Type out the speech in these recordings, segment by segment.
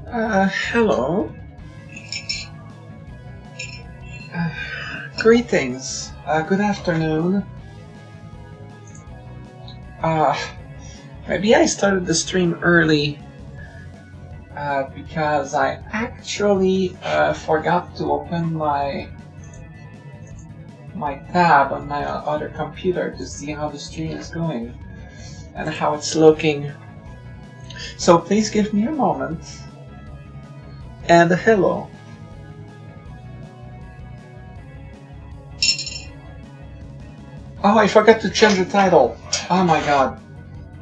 Hello. Uh, Greetings. Good afternoon. Uh, Maybe I started the stream early, because I actually, forgot to open my tab on my other computer to see how the stream is going and how it's looking. So please give me a moment. And hello. Oh, I forgot to change the title. Oh my god.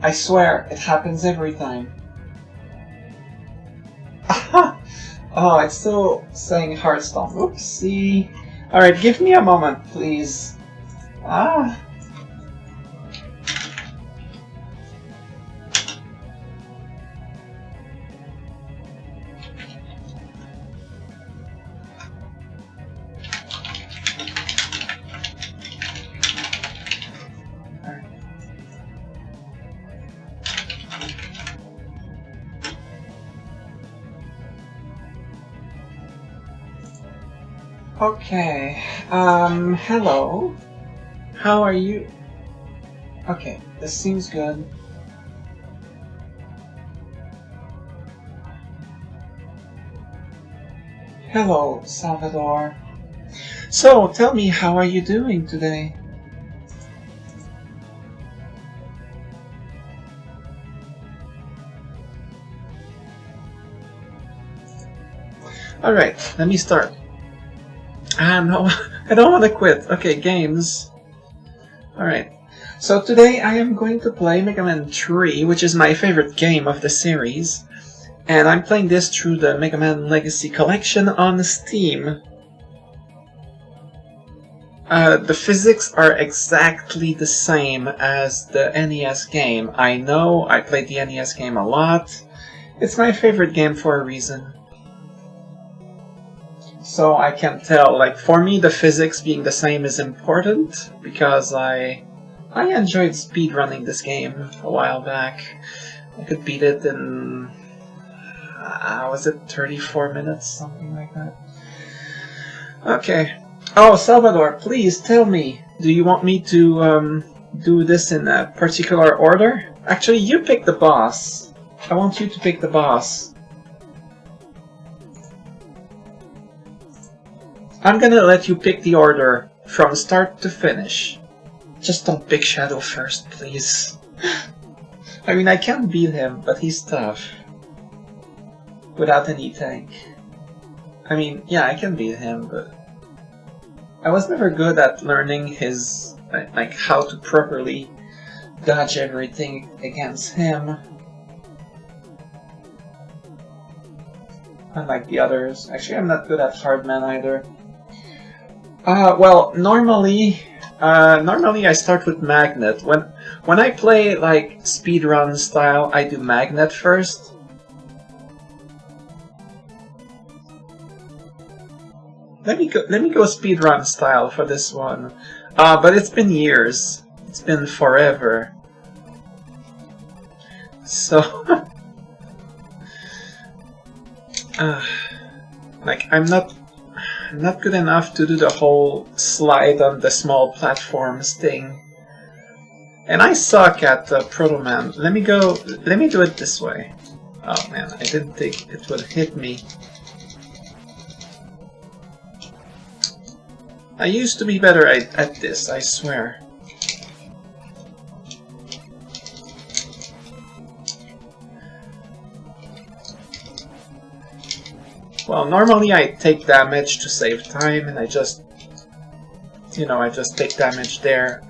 I swear, it happens every time. Oh, it's still saying Hearthstone. Oopsie. Alright, give me a moment, please. Ah. Okay, hello. How are you? Okay, this seems good. Hello, Salvador. So, tell me, how are you doing today? Alright, let me start. No, I don't want to quit. Okay, games. Alright. So today I am going to play Mega Man 3, which is my favorite game of the series. And I'm playing this through the Mega Man Legacy Collection on Steam. The physics are exactly the same as the NES game. I know, I played the NES game a lot. It's my favorite game for a reason. So I can tell, like, for me the physics being the same is important, because I enjoyed speedrunning this game a while back. I could beat it in, was it 34 minutes, something like that? Okay. Oh, Salvador, please tell me, do you want me to do this in a particular order? Actually, you pick the boss. I want you to pick the boss. I'm gonna let you pick the order from start to finish. Just don't pick Shadow first, please. I mean, I can beat him, but he's tough. Without any tank. I mean, yeah, I can beat him, but I was never good at learning his, like, how to properly dodge everything against him. Unlike the others. Actually, I'm not good at Hardman either. Well, normally I start with Magnet. When I play, like, speedrun style, I do Magnet first. Let me go speedrun style for this one. But it's been years. It's been forever. So, like, I'm not good enough to do the whole slide on the small platforms thing. And I suck at Proto Man. Let me do it this way. Oh man, I didn't think it would hit me. I used to be better at this, I swear. Well, normally I take damage to save time, and I just take damage there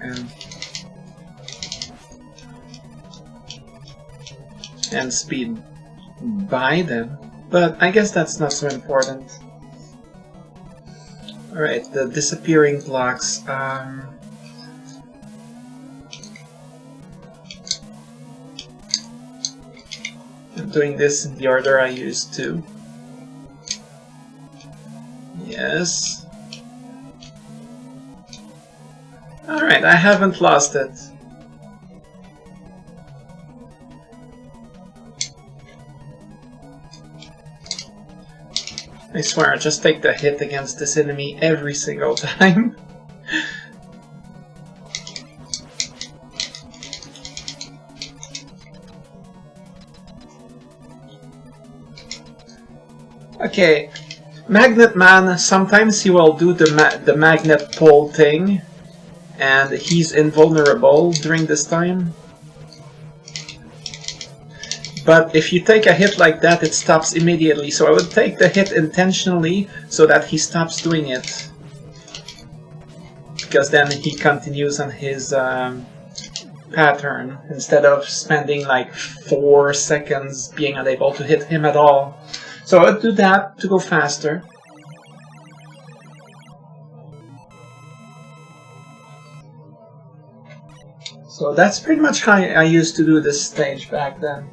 and speed by them. But I guess that's not so important. Alright, the disappearing blocks. I'm doing this in the order I used to. Yes. Alright, I haven't lost it. I swear, I just take the hit against this enemy every single time. Okay, Magnet Man, sometimes he will do the magnet pull thing, and he's invulnerable during this time. But if you take a hit like that, it stops immediately, so I would take the hit intentionally so that he stops doing it. Because then he continues on his pattern, instead of spending like 4 seconds being unable to hit him at all. So I would do that to go faster. So that's pretty much how I used to do this stage back then.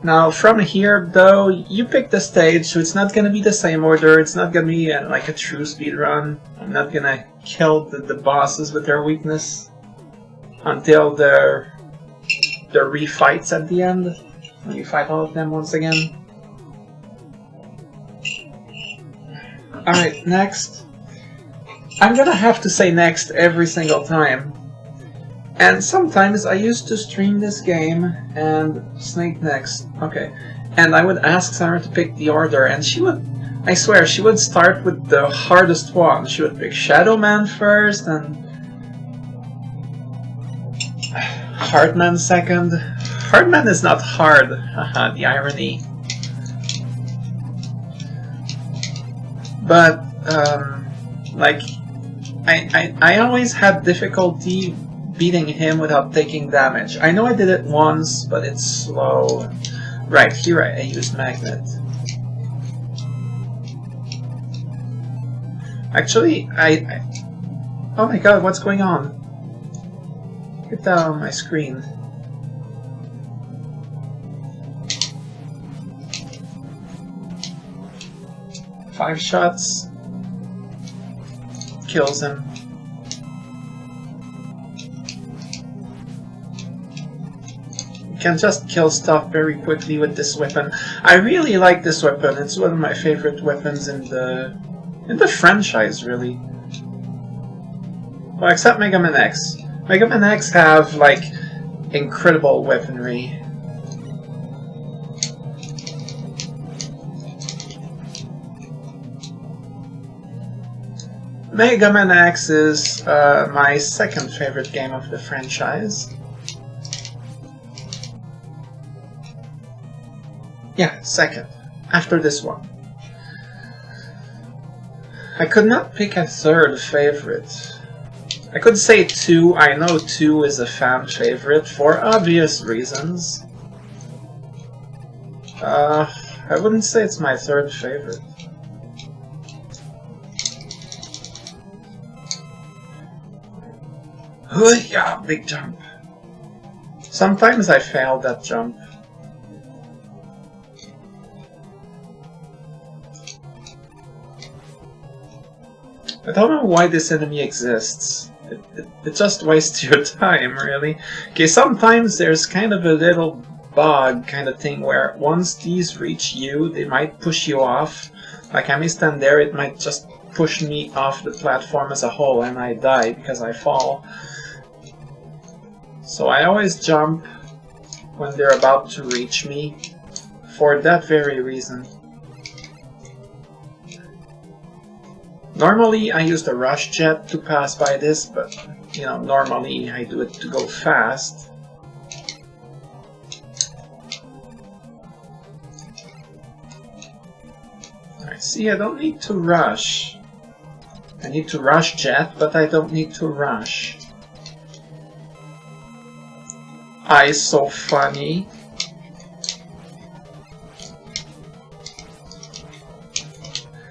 Now from here though, you pick the stage, so it's not gonna be the same order, it's not gonna be like a true speedrun. I'm not gonna kill the bosses with their weakness until the refights at the end, when you fight all of them once again. Alright, next. I'm gonna have to say next every single time. And sometimes I used to stream this game and Snake next. Okay. And I would ask Sarah to pick the order, and she would, I swear, she would start with the hardest one. She would pick Shadow Man first, and Hardman second. Hardman is not hard. Haha, the irony. But, like, I always had difficulty beating him without taking damage. I know I did it once, but it's slow. Right, here I used Magnet. Actually, oh my god, what's going on? Get that on my screen. Five shots. Kills him. Can just kill stuff very quickly with this weapon. I really like this weapon. It's one of my favorite weapons in the franchise, really. Well, except Mega Man X. Mega Man X have like incredible weaponry. Mega Man X is my second favorite game of the franchise. Yeah, second. After this one. I could not pick a third favorite. I could say 2. I know 2 is a fan favorite for obvious reasons. I wouldn't say it's my third favorite. Yeah, big jump. Sometimes I fail that jump. I don't know why this enemy exists. It just wastes your time, really. Okay, sometimes there's kind of a little bug kind of thing where once these reach you, they might push you off. Like I may stand there, it might just push me off the platform as a whole and I die because I fall. So I always jump when they're about to reach me for that very reason. Normally I use the rush jet to pass by this, but you know, normally I do it to go fast. I see, I don't need to rush. I need to rush jet, but I don't need to rush. So funny.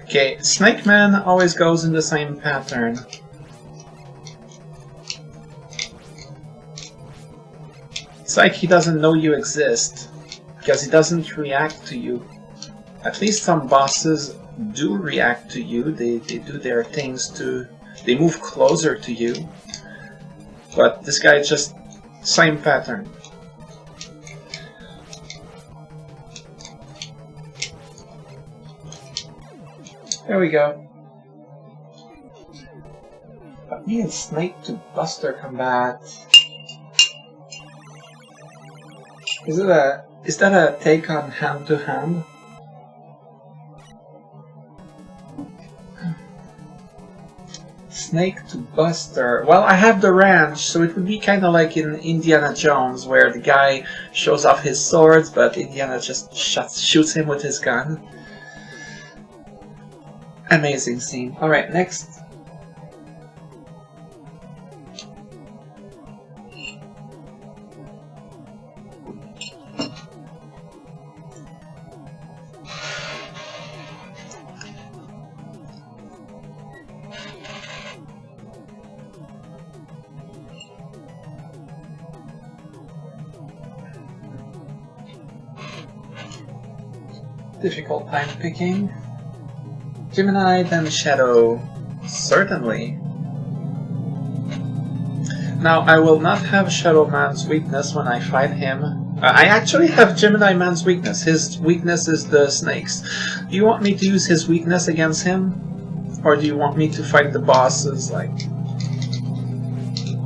Okay, Snake Man always goes in the same pattern. It's like he doesn't know you exist, because he doesn't react to you. At least some bosses do react to you, they do their things to... they move closer to you. But this guy just... same pattern. There we go. But me and Snake to Buster combat. Is that a take on hand to hand? Snake to Buster. Well, I have the ranch, so it would be kind of like in Indiana Jones, where the guy shows off his swords, but Indiana just shoots him with his gun. Amazing scene. Alright, next. Difficult time picking. Gemini, then Shadow. Certainly. Now, I will not have Shadow Man's weakness when I fight him. I actually have Gemini Man's weakness. His weakness is the snakes. Do you want me to use his weakness against him? Or do you want me to fight the bosses, like,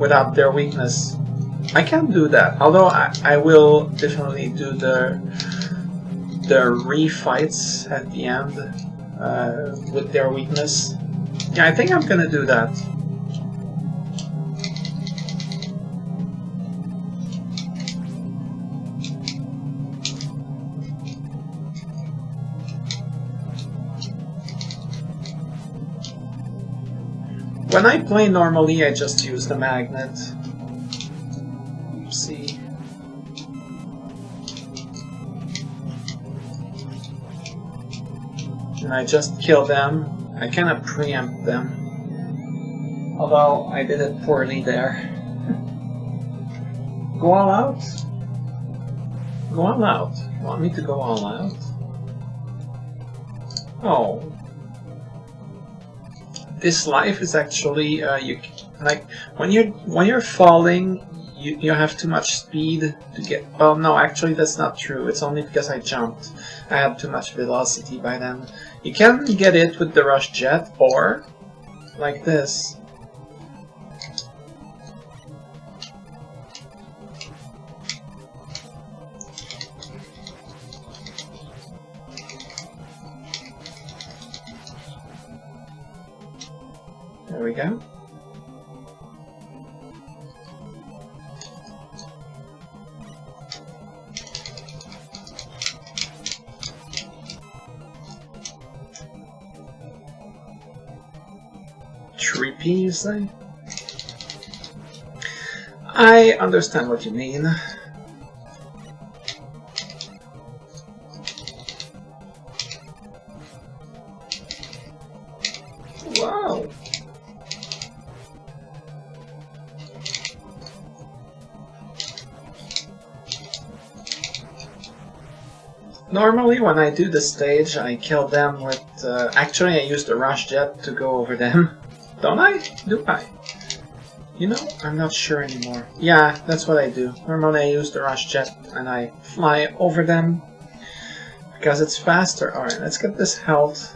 without their weakness? I can do that. Although, I will definitely do the refights at the end with their weakness. Yeah, I think I'm gonna do that. When I play normally, I just use the magnet. Oopsie. And I just kill them. I cannot preempt them. Although I did it poorly there. Go all out? Go all out. You want me to go all out? Oh. This life is actually when you're falling, you have too much speed to get. Well, no, actually that's not true. It's only because I jumped. I had too much velocity by then. You can get it with the rush jet, or like this. There we go. Trippy, you say? I understand what you mean. Wow. Normally when I do the stage, I kill them with... actually I use the rush jet to go over them. Don't I? Do I? You know, I'm not sure anymore. Yeah, that's what I do. Normally I use the rush jet and I fly over them because it's faster. Alright, let's get this health.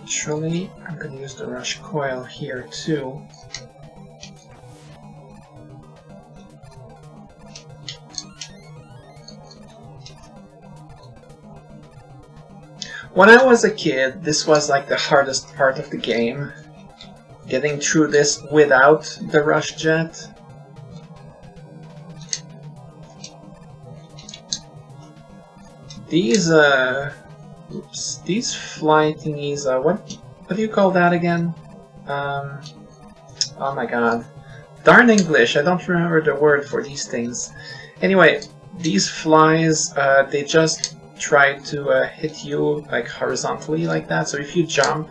Actually, I'm gonna use the rush coil here too. When I was a kid, this was like the hardest part of the game. Getting through this without the rush jet. These these fly thingies, what do you call that again? Oh my god. Darn English, I don't remember the word for these things. Anyway, these flies, they just try to hit you like horizontally like that, so if you jump,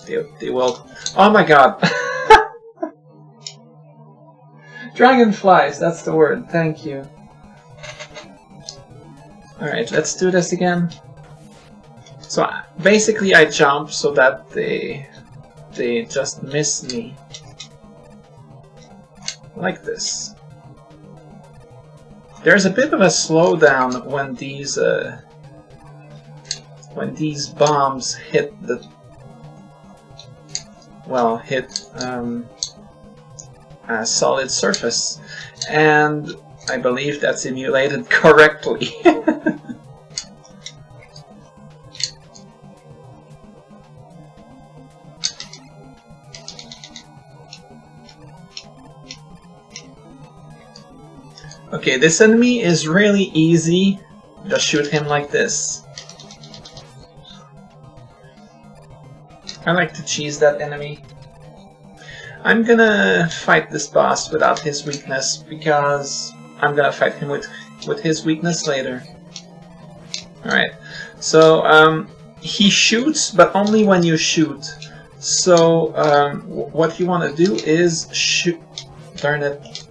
they will... Oh my god! Dragonflies, that's the word, thank you. Alright, let's do this again. So basically I jump so that they just miss me. Like this. There's a bit of a slowdown when these bombs hit the a solid surface, and I believe that's emulated correctly. Okay, this enemy is really easy. Just shoot him like this. I like to cheese that enemy. I'm gonna fight this boss without his weakness, because I'm gonna fight him with his weakness later. Alright, so he shoots, but only when you shoot. So what you want to do is shoot. Darn it.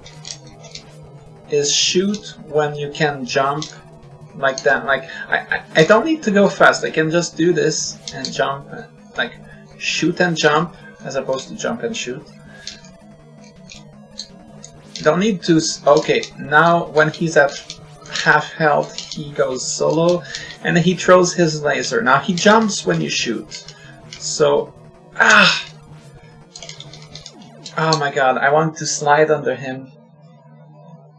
Is shoot when you can jump like that. Like I don't need to go fast. I can just do this and jump, like shoot and jump, as opposed to jump and shoot. Don't need to. Okay, now when he's at half health, he goes solo, and he throws his laser. Now he jumps when you shoot. So, oh my god, I want to slide under him,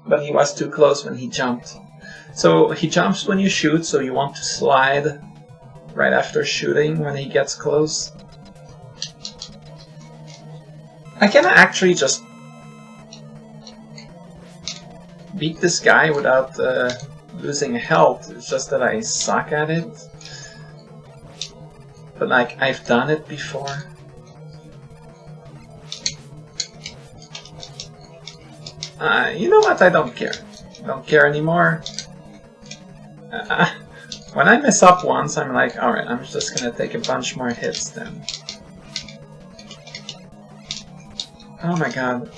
but he was too close when he jumped. So he jumps when you shoot, so you want to slide right after shooting when he gets close. I can actually just beat this guy without losing health. It's just that I suck at it. But like, I've done it before. You know what? I don't care. I don't care anymore. When I mess up once, I'm like, alright, I'm just gonna take a bunch more hits then. Oh my god.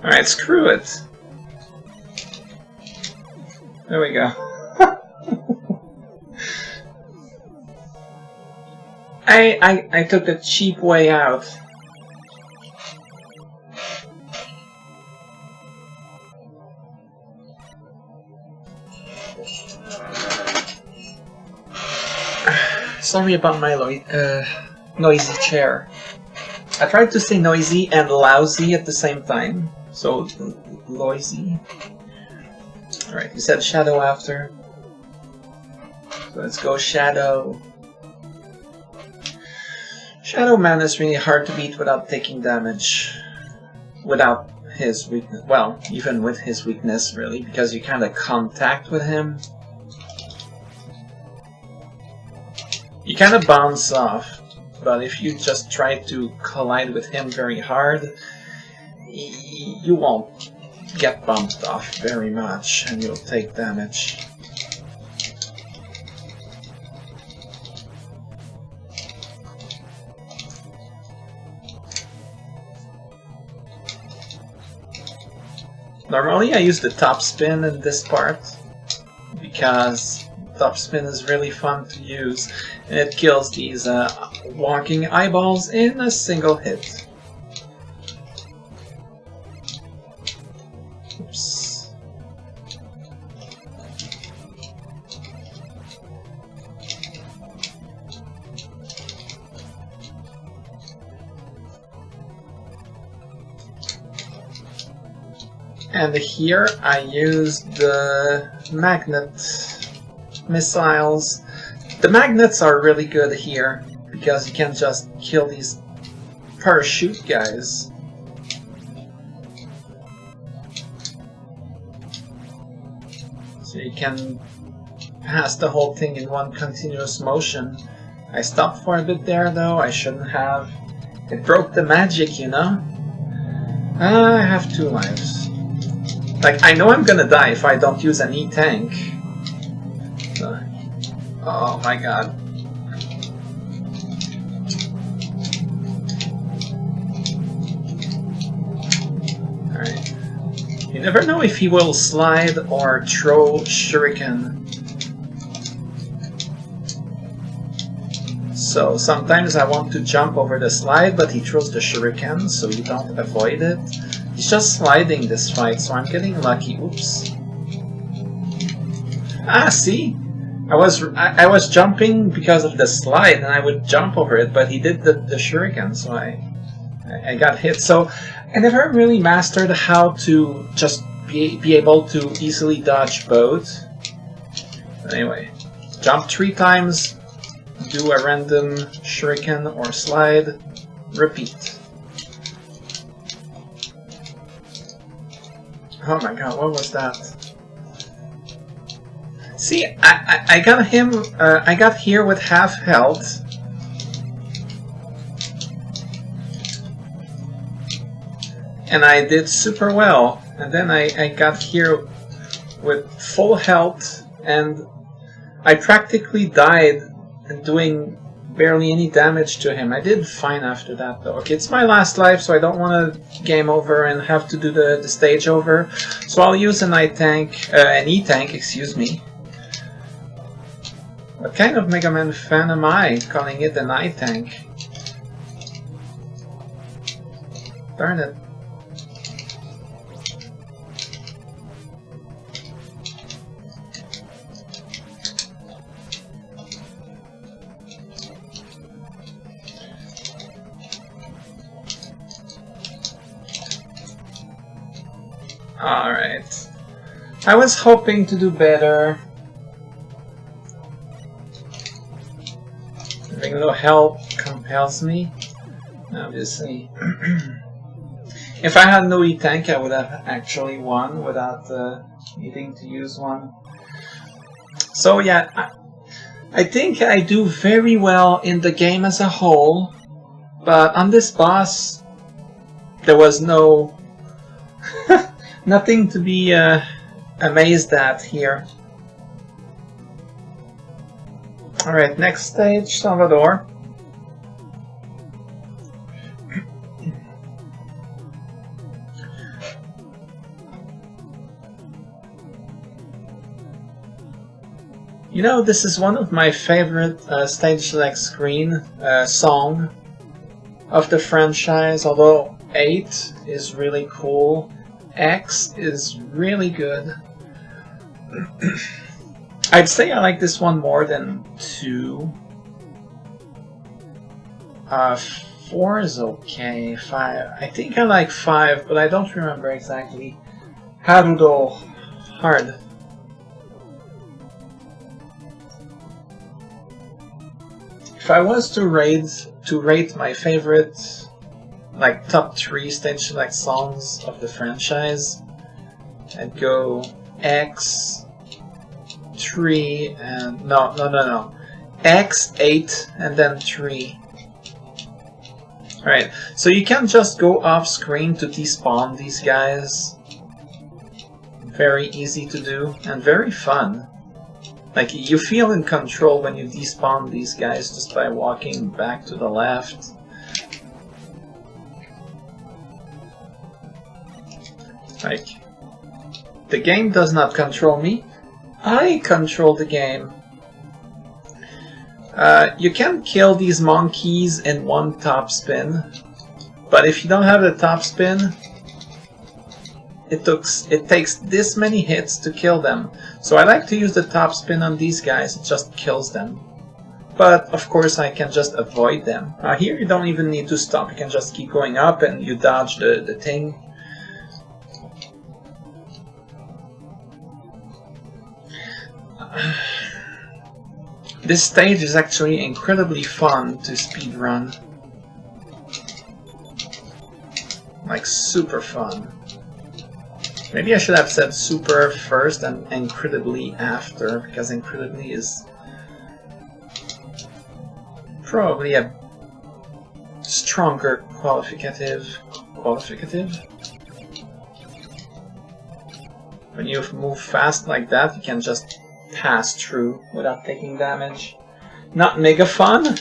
Alright, screw it. There we go. I took the cheap way out. Sorry about my noisy chair. I tried to say noisy and lousy at the same time. So, noisy. Alright, you said shadow after. So let's go shadow. Shadow Man is really hard to beat without taking damage. Without his weakness. Well, even with his weakness, really, because you kind of contact with him. You kind of bounce off, but if you just try to collide with him very hard, you won't get bumped off very much, and you'll take damage. Normally I use the top spin in this part, because top spin is really fun to use, and it kills these walking eyeballs in a single hit. Oops. And here I use the magnet missiles. The magnets are really good here because you can just kill these parachute guys. So you can pass the whole thing in one continuous motion. I stopped for a bit there though, I shouldn't have. It broke the magic, you know? I have 2 lives. Like, I know I'm gonna die if I don't use an E-tank. So, oh my god. Alright. You never know if he will slide or throw shuriken. So sometimes I want to jump over the slide, but he throws the shuriken, so you don't avoid it. He's just sliding this fight, so I'm getting lucky. Oops. Ah, see? I was jumping because of the slide, and I would jump over it, but he did the shuriken, so I got hit. So I never really mastered how to just be able to easily dodge both. Anyway, jump 3 times, do a random shuriken or slide, repeat. Oh my god, what was that? See, I got him, I got here with half health. And I did super well. And then I got here with full health, and I practically died and doing barely any damage to him. I did fine after that though. Okay, it's my last life, so I don't want to game over and have to do the stage over. So I'll use an E-tank, excuse me. What kind of Mega Man fan am I, calling it an I-tank? Darn it. Alright. I was hoping to do better. Having no help compels me, obviously. If I had no E-tank, I would have actually won without needing to use one. So yeah, I think I do very well in the game as a whole, but on this boss, there was no... nothing to be amazed at here. Alright, next stage, Salvador. You know, this is one of my favorite stage select screen song of the franchise, although 8 is really cool. X is really good. I'd say I like this one more than 2. 4 is okay. 5. I think I like 5, but I don't remember exactly. Harudo hard. If I was to rate my favorite, like top 3 stage select songs of the franchise, I'd go X, 3, and no. X, 8, and then 3. Alright, so you can just go off screen to despawn these guys. Very easy to do, and very fun. Like, you feel in control when you despawn these guys just by walking back to the left. Like, the game does not control me. I control the game. You can kill these monkeys in one top spin, but if you don't have the top spin, it takes this many hits to kill them. So I like to use the top spin on these guys, it just kills them. But of course I can just avoid them. Here you don't even need to stop, you can just keep going up and you dodge the thing. This stage is actually incredibly fun to speedrun. Like, super fun. Maybe I should have said super first and incredibly after, because incredibly is probably a stronger qualificative. When you move fast like that, you can just pass through without taking damage. Not mega fun?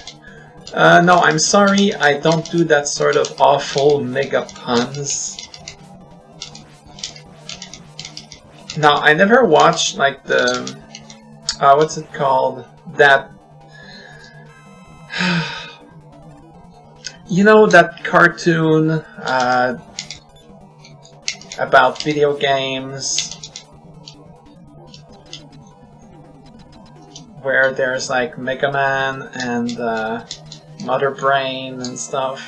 No, I'm sorry, I don't do that sort of awful mega puns. Now, I never watched like the what's it called? That You know that cartoon about video games where there's like Mega Man and Mother Brain and stuff?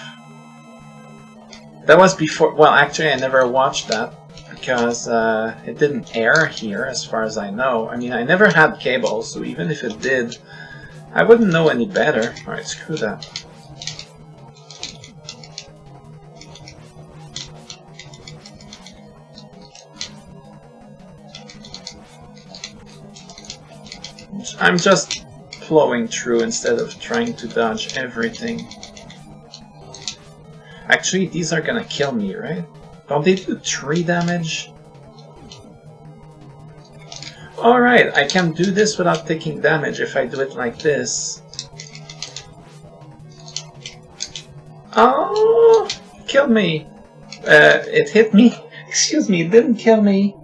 That was before. Well, actually, I never watched that because it didn't air here, as far as I know. I mean, I never had cable, so even if it did, I wouldn't know any better. Alright, screw that. I'm just plowing through instead of trying to dodge everything. Actually, these are gonna kill me, right? Don't they do 3 damage? Alright, I can do this without taking damage if I do it like this. Oh, killed me. It hit me. Excuse me, it didn't kill me.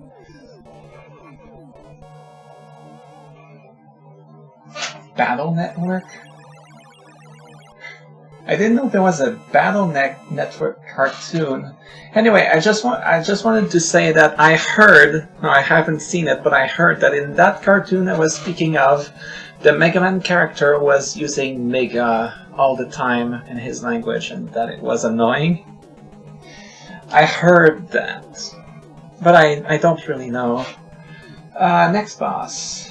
Battle Network? I didn't know there was a Battle Network cartoon. Anyway, I just wanted to say that I heard, no, I haven't seen it, but I heard that in that cartoon I was speaking of, the Mega Man character was using Mega all the time in his language, and that it was annoying. I heard that, but I don't really know. Next boss.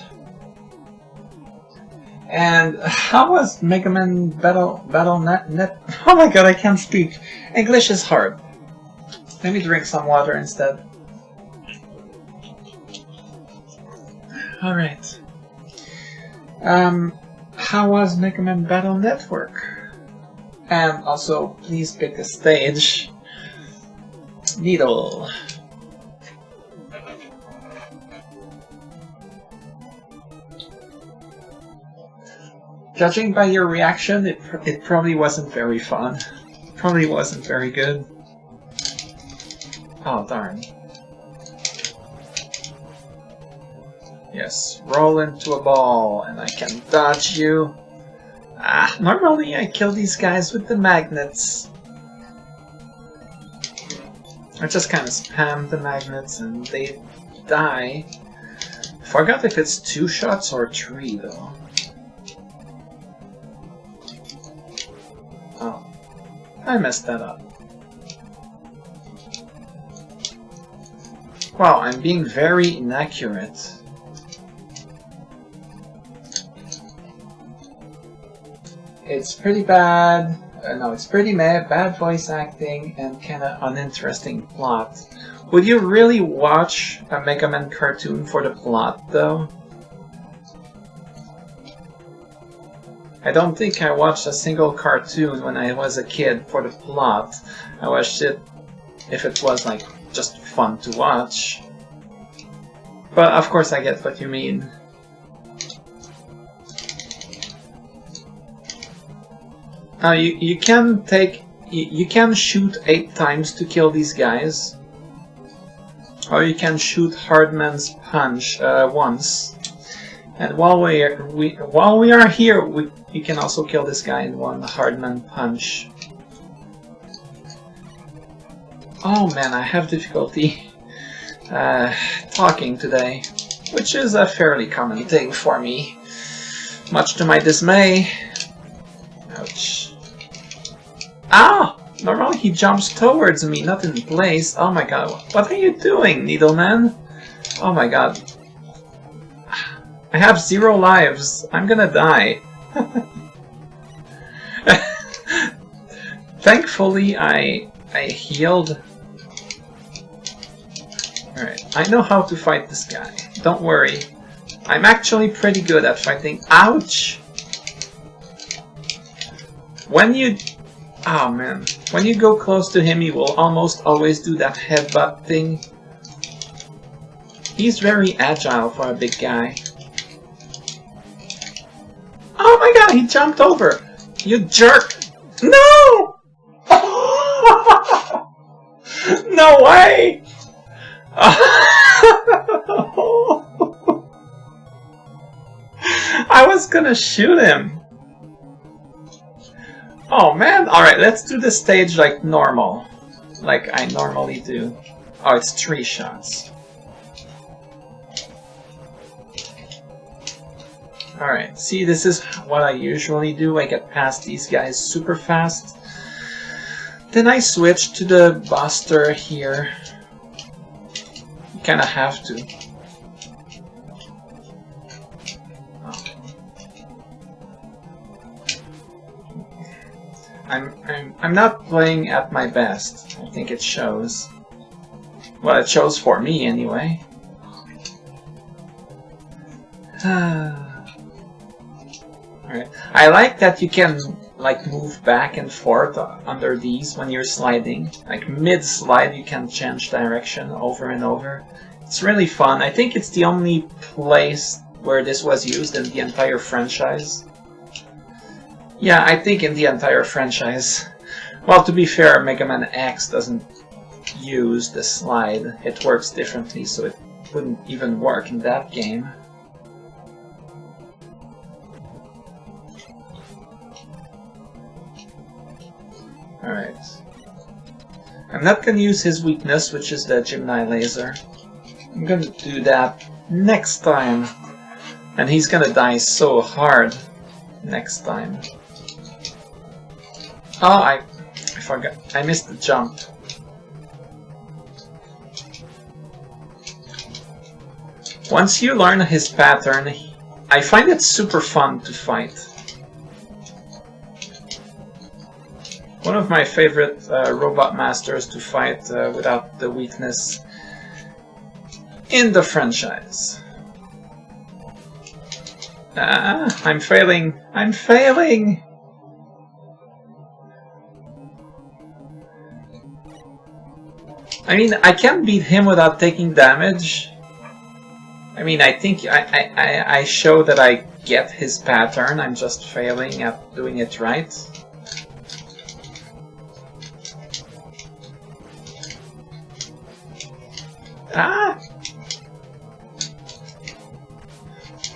And how was Mega Man Battle Net? Oh my god, I can't speak. English is hard. Let me drink some water instead. Alright. How was Mega Man Battle Network? And also, please pick a stage. Needle. Judging by your reaction, it probably wasn't very fun. Probably wasn't very good. Oh, darn. Yes, roll into a ball, and I can dodge you. Ah, normally I kill these guys with the magnets. I just kind of spam the magnets and they die. Forgot if it's 2 shots or 3 though. Oh, I messed that up. Wow, I'm being very inaccurate. It's pretty bad. No, it's pretty bad voice acting and kinda uninteresting plot. Would you really watch a Mega Man cartoon for the plot, though? I don't think I watched a single cartoon when I was a kid for the plot. I watched it if it was like just fun to watch. But of course I get what you mean. You can take... You can shoot 8 times to kill these guys. Or you can shoot Hardman's Punch once. And while we are here, you can also kill this guy in 1 Hardman Punch. Oh man, I have difficulty talking today, which is a fairly common thing for me, much to my dismay. Ouch. Ah! Normally he jumps towards me, not in place. Oh my god, what are you doing, Needleman? Oh my god. I have 0 lives. I'm gonna die. Thankfully, I healed. Alright, I know how to fight this guy. Don't worry. I'm actually pretty good at fighting. Ouch! When you... Oh man. When you go close to him, he will almost always do that headbutt thing. He's very agile for a big guy. Oh my god, he jumped over! You jerk! No! No way! I was gonna shoot him. Oh man! Alright, let's do this stage like normal. Like I normally do. Oh, it's 3 shots. Alright, see, this is what I usually do. I get past these guys super fast. Then I switch to the Buster here. You kinda have to. I'm not playing at my best. I think it shows. Well, it shows for me anyway. Alright. I like that you can like move back and forth under these when you're sliding. Like mid-slide you can change direction over and over. It's really fun. I think it's the only place where this was used in the entire franchise. Yeah, I think in the entire franchise. Well, to be fair, Mega Man X doesn't use the slide. It works differently, so it wouldn't even work in that game. Alright. I'm not gonna use his weakness, which is the Gemini laser. I'm gonna do that next time. And he's gonna die so hard next time. Oh, I forgot. I missed the jump. Once you learn his pattern, I find it super fun to fight. One of my favorite robot masters to fight without the weakness in the franchise. I'm failing! I'm failing! I mean, I can beat him without taking damage. I mean, I think I show that I get his pattern, I'm just failing at doing it right. Ah!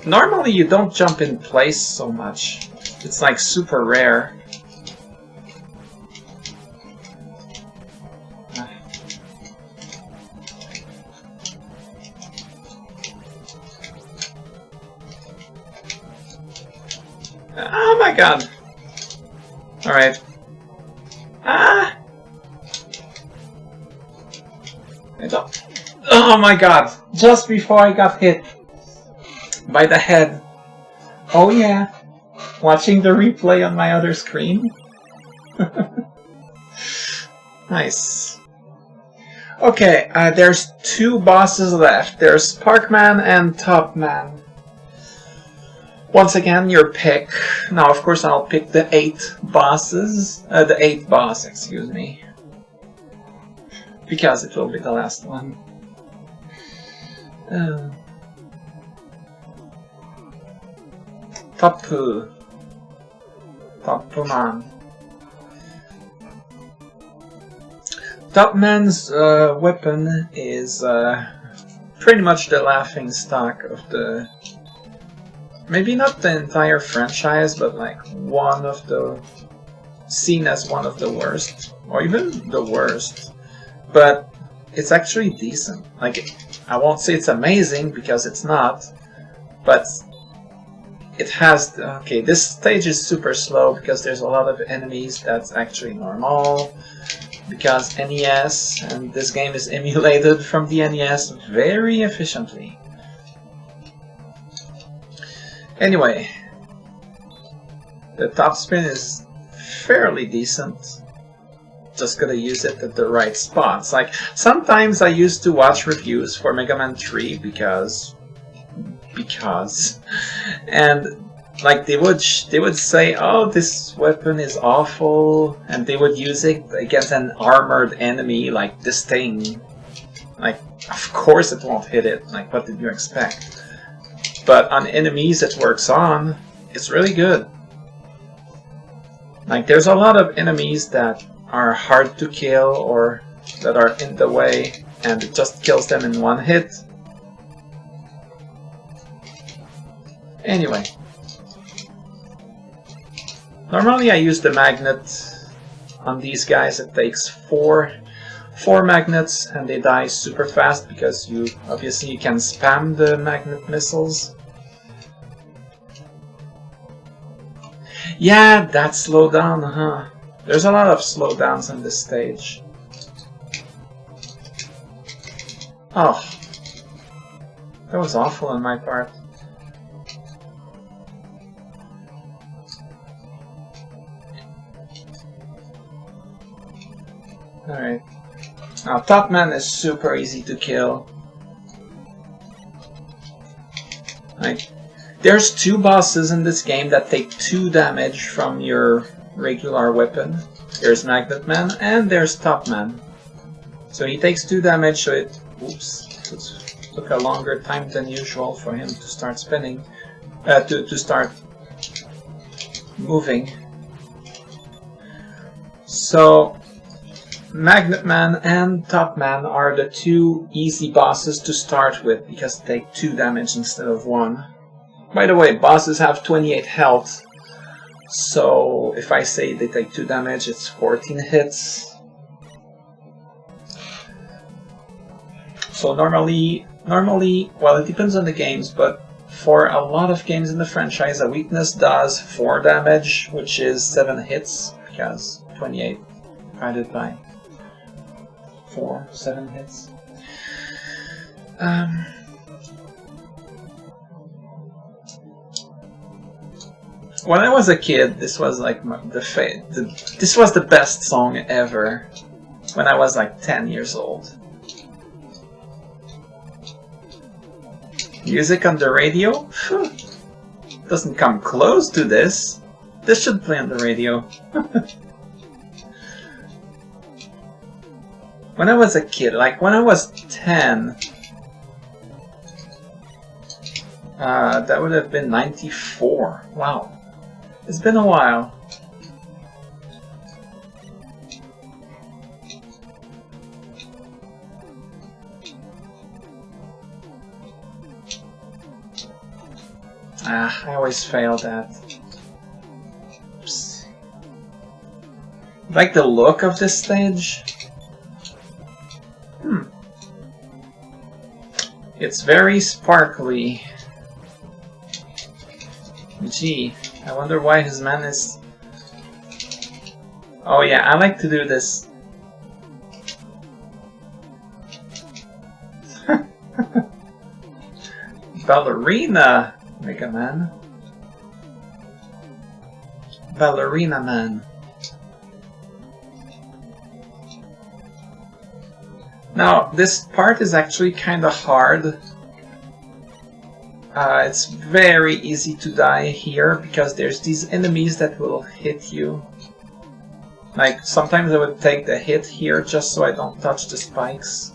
Normally you don't jump in place so much. It's like super rare. Oh my god! Alright. Ah! I don't... Oh my god! Just before I got hit by the head. Oh yeah. Watching the replay on my other screen. Nice. Okay, there's 2 bosses left. There's Parkman and Topman. Once again, your pick. Now, of course, I'll pick the 8 bosses. The 8th boss, excuse me. Because it will be the last one. Tapu. Tapuman. Topman's weapon is pretty much the laughing stock of the... Maybe not the entire franchise, but like one of the... seen as one of the worst. Or even the worst. But it's actually decent. Like, I won't say it's amazing, because it's not. But it has... Okay, this stage is super slow, because there's a lot of enemies that's actually normal. Because NES, and this game is emulated from the NES very efficiently. Anyway, the top spin is fairly decent. Just gotta use it at the right spots. Like, sometimes I used to watch reviews for Mega Man 3 because... And like they would say, oh, this weapon is awful, and they would use it against an armored enemy like this thing. Like, of course it won't hit it. Like, what did you expect? But on enemies it works on. It's really good. Like, there's a lot of enemies that are hard to kill or that are in the way, and it just kills them in one hit. Anyway. Normally I use the magnet on these guys. It takes four magnets and they die super fast because you obviously can spam the magnet missiles. Yeah, that slowdown, huh? There's a lot of slowdowns on this stage. Oh, that was awful on my part. Alright. Now, Top Man is super easy to kill. Like, there's two bosses in this game that take 2 damage from your regular weapon. There's Magnet Man and there's Top Man. So he takes 2 damage, so it took a longer time than usual for him to start spinning, to start moving. So Magnet Man and Top Man are the 2 easy bosses to start with because they take 2 damage instead of 1. By the way, bosses have 28 health, so if I say they take 2 damage, it's 14 hits. So normally, well, it depends on the games, but for a lot of games in the franchise, a weakness does 4 damage, which is 7 hits, because 28 divided by 4, 7 hits. When I was a kid, this was like this was the best song ever. When I was like 10 years old. Music on the radio? Doesn't come close to this. This should play on the radio. When I was a kid, like when I was 10, that would have been 94. Wow. It's been a while. I always fail that. Oops. Like the look of this stage? It's very sparkly. Gee, I wonder why his man is... Oh yeah, I like to do this. Ballerina, Mega Man. Ballerina Man. Now, this part is actually kind of hard. It's very easy to die here because there's these enemies that will hit you. Like, sometimes I would take the hit here just so I don't touch the spikes.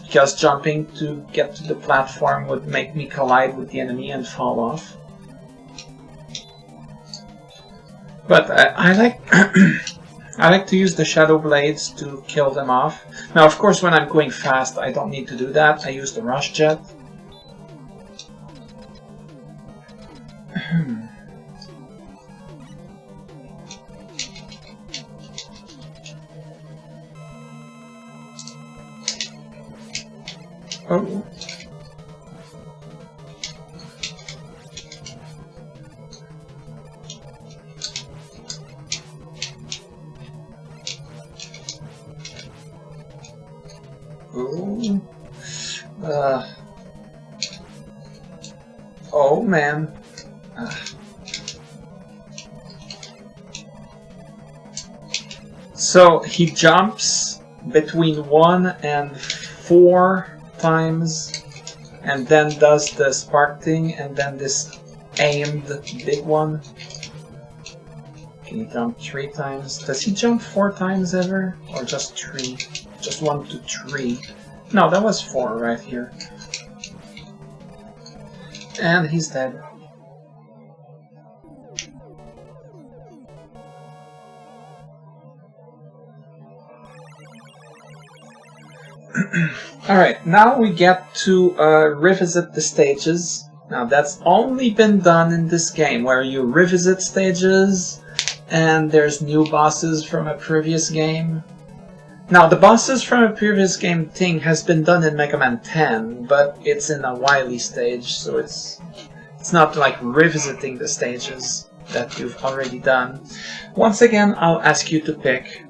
Because jumping to get to the platform would make me collide with the enemy and fall off. But I like I like to use the shadow blades to kill them off. Now, of course, when I'm going fast, I don't need to do that. I use the rush jet. Oh. Ooh. Oh man. So he jumps between 1 and 4 times and then does the spark thing and then this aimed big one. Can he jump 3 times? Does he jump 4 times ever? Or just 3? Just 1 to 3. No, that was 4 right here. And he's dead. Alright, now we get to revisit the stages. Now that's only been done in this game, where you revisit stages and there's new bosses from a previous game. Now the bosses from a previous game thing has been done in Mega Man 10, but it's in a Wily stage, so it's not like revisiting the stages that you've already done. Once again, I'll ask you to pick.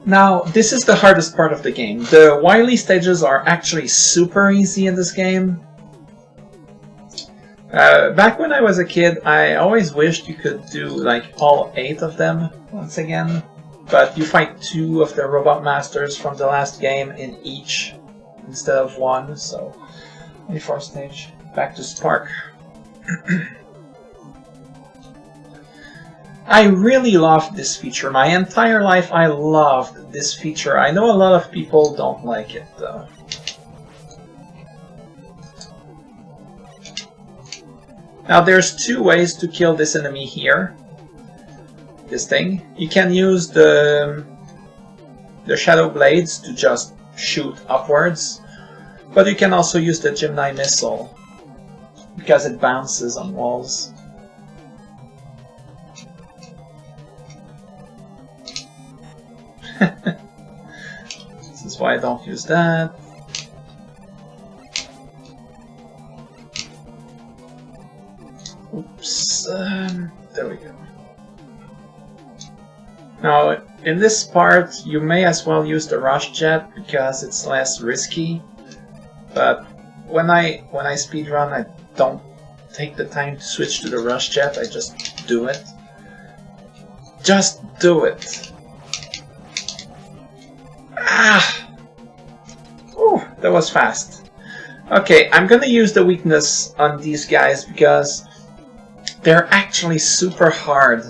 Now, this is the hardest part of the game. The Wily stages are actually super easy in this game. Back when I was a kid, I always wished you could do like all 8 of them once again. But you fight 2 of the Robot Masters from the last game in each instead of 1, so... 24th stage. Back to Spark. I really loved this feature. My entire life I loved this feature. I know a lot of people don't like it though. Now there's 2 ways to kill this enemy here. This thing. You can use the Shadow Blades to just shoot upwards. But you can also use the Gemini Missile, because it bounces on walls. This is why I don't use that. Oops, there we go. Now, in this part, you may as well use the Rush Jet because it's less risky. But when I speedrun, I don't take the time to switch to the Rush Jet. I just do it. Just do it. Ah! Ooh, that was fast. Okay, I'm gonna use the weakness on these guys because they're actually super hard.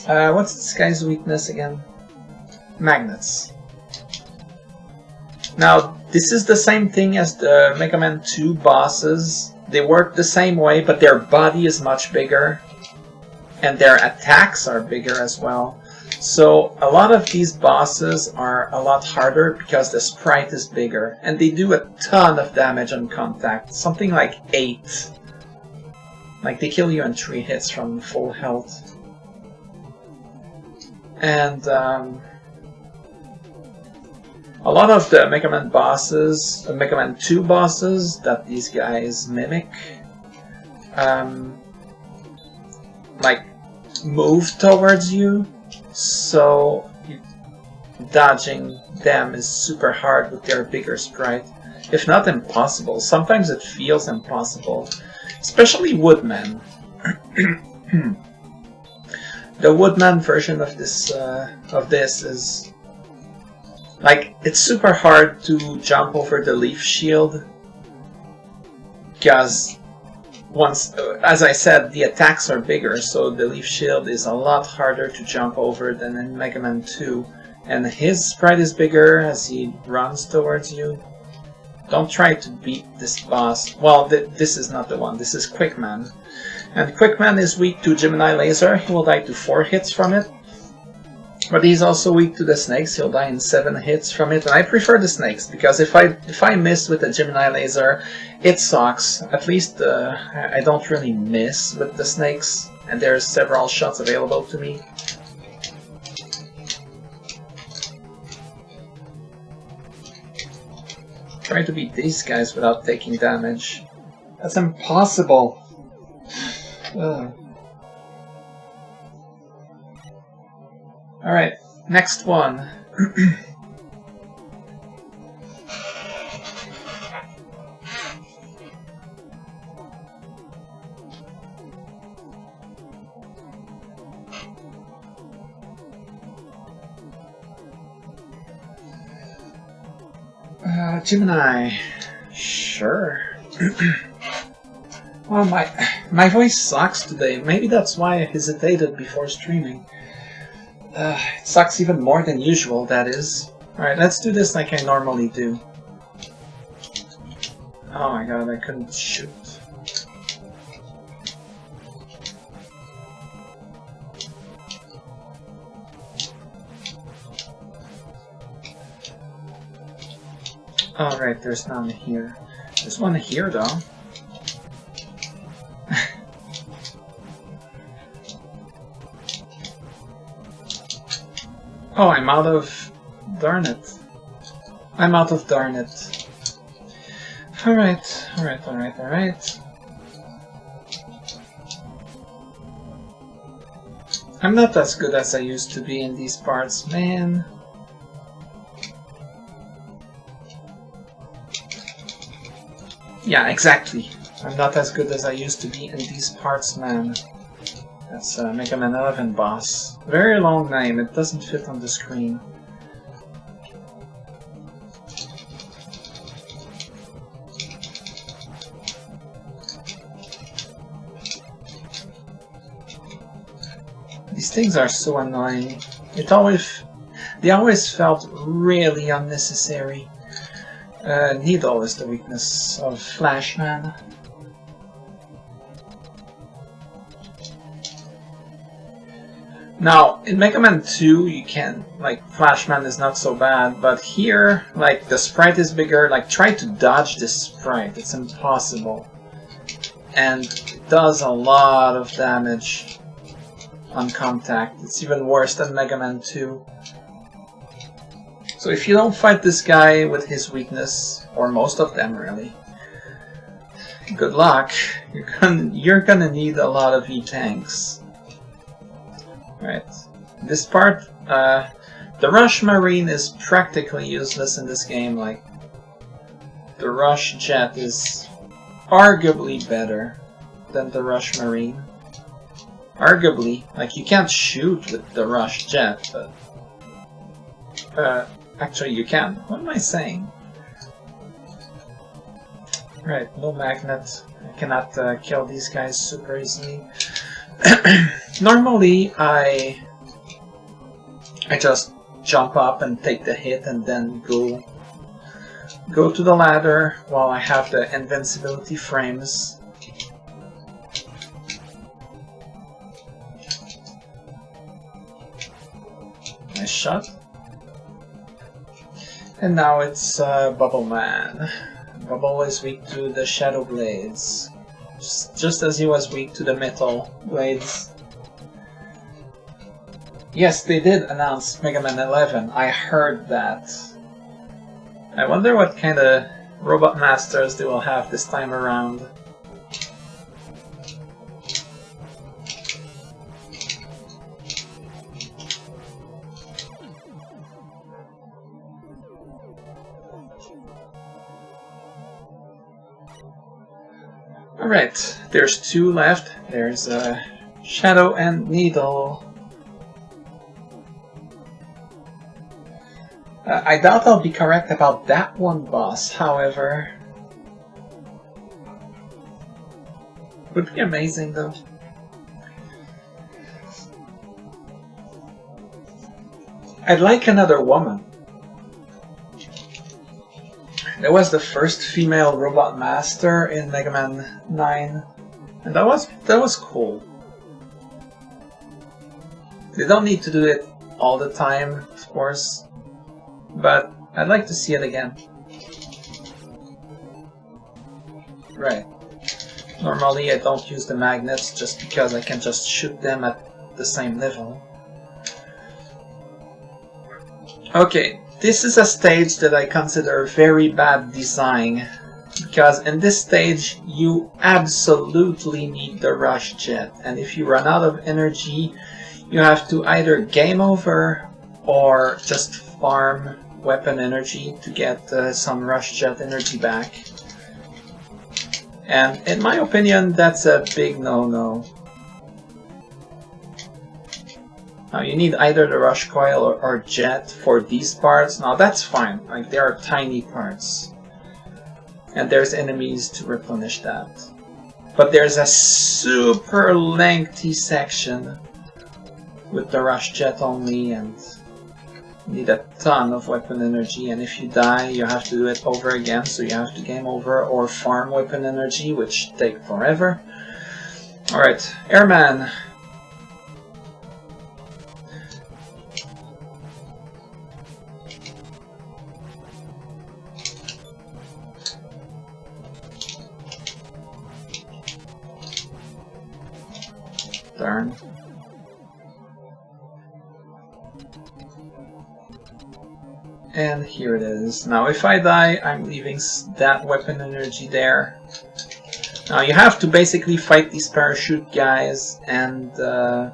What's this guy's weakness again? Magnets. Now, this is the same thing as the Mega Man 2 bosses. They work the same way, but their body is much bigger. And their attacks are bigger as well. So, a lot of these bosses are a lot harder because the sprite is bigger. And they do a ton of damage on contact. Something like 8. Like, they kill you in 3 hits from full health. And, a lot of the Mega Man bosses, Mega Man 2 bosses that these guys mimic, like, move towards you, so dodging them is super hard with their bigger sprite. If not impossible. Sometimes it feels impossible. Especially Woodman. The Woodman version of this is... like, it's super hard to jump over the leaf shield. Because, once, as I said, the attacks are bigger, so the leaf shield is a lot harder to jump over than in Mega Man 2. And his sprite is bigger as he runs towards you. Don't try to beat this boss. Well, this is not the one. This is Quickman. And Quickman is weak to Gemini Laser. He will die to 4 hits from it. But he's also weak to the snakes. He'll die in 7 hits from it. And I prefer the snakes, because if I miss with the Gemini Laser, it sucks. At least I don't really miss with the snakes. And there's several shots available to me. Try to beat these guys without taking damage. That's impossible. Alright, next one. Gemini. Sure. Well, my voice sucks today. Maybe that's why I hesitated before streaming. It sucks even more than usual, that is. Alright, let's do this like I normally do. Oh my god, I couldn't shoot. Alright, there's none here. There's one here though. Oh, I'm out of... Darn it. I'm out of darn it. Alright, alright, alright, alright. I'm not as good as I used to be in these parts, man. Yeah, exactly. I'm not as good as I used to be in these parts, man. That's Mega Man 11 boss. Very long name, it doesn't fit on the screen. These things are so annoying. They always felt really unnecessary. Needle is the weakness of Flashman. Now, in Mega Man 2, you can, like, Flashman is not so bad, but here, like, the sprite is bigger. Like, try to dodge this sprite, it's impossible. And it does a lot of damage on contact. It's even worse than Mega Man 2. So if you don't fight this guy with his weakness, or most of them really, good luck. You're gonna need a lot of E-tanks. Right. This part, the Rush Marine is practically useless in this game. Like, the Rush Jet is arguably better than the Rush Marine. Arguably, like, you can't shoot with the Rush Jet, but actually you can. What am I saying? Right, no magnet. I cannot kill these guys super easily. Normally, I just jump up and take the hit and then go to the ladder while I have the invincibility frames. Nice shot. And now it's Bubble Man. Bubble is weak to the Shadow Blades. Just as he was weak to the Metal Blades. Yes, they did announce Mega Man 11. I heard that. I wonder what kind of Robot Masters they will have this time around. Alright, there's two left. There's Shadow and Needle. I doubt I'll be correct about that one boss, however. Would be amazing though. I'd like another woman. That was the first female robot master in Mega Man 9, and that was cool. They don't need to do it all the time, of course, but I'd like to see it again. Right. Normally I don't use the magnets just because I can just shoot them at the same level. Okay. This is a stage that I consider very bad design, because in this stage you absolutely need the Rush Jet, and if you run out of energy you have to either game over or just farm weapon energy to get some Rush Jet energy back. And in my opinion that's a big no-no. Now you need either the Rush Coil or Jet for these parts. Now that's fine, like they are tiny parts. And there's enemies to replenish that. But there's a super lengthy section with the Rush Jet only, and you need a ton of weapon energy, and if you die you have to do it over again, so you have to game over or farm weapon energy, which take forever. Alright, Airman. turn. And here it is. Now if I die, I'm leaving that weapon energy there. Now you have to basically fight these parachute guys and the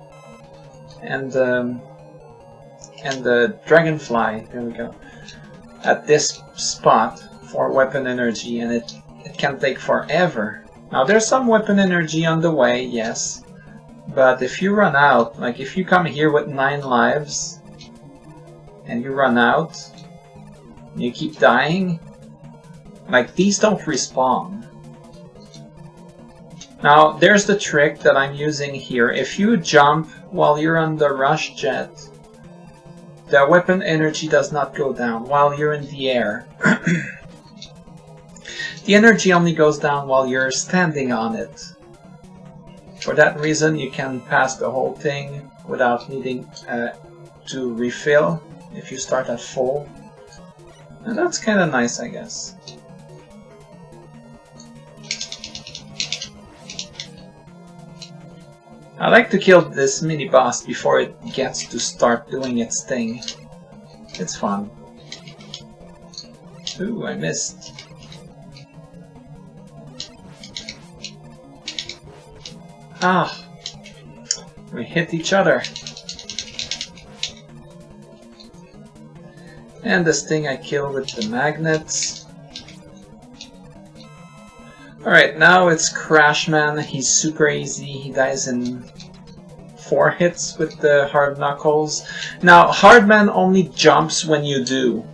dragonfly. There we go. At this spot for weapon energy, and it can take forever. Now there's some weapon energy on the way, yes, but if you run out, like if you come here with 9 lives and you run out, you keep dying, like these don't respawn. Now there's the trick that I'm using here. If you jump while you're on the rush jet, the weapon energy does not go down while you're in the air. The energy only goes down while you're standing on it. For that reason, you can pass the whole thing without needing to refill if you start at full. And that's kind of nice, I guess. I like to kill this mini boss before it gets to start doing its thing. It's fun. Ooh, I missed. Ah, we hit each other. And this thing I kill with the magnets. Alright, now it's Crashman. He's super easy. He dies in 4 hits with the hard knuckles. Now, Hardman only jumps when you do.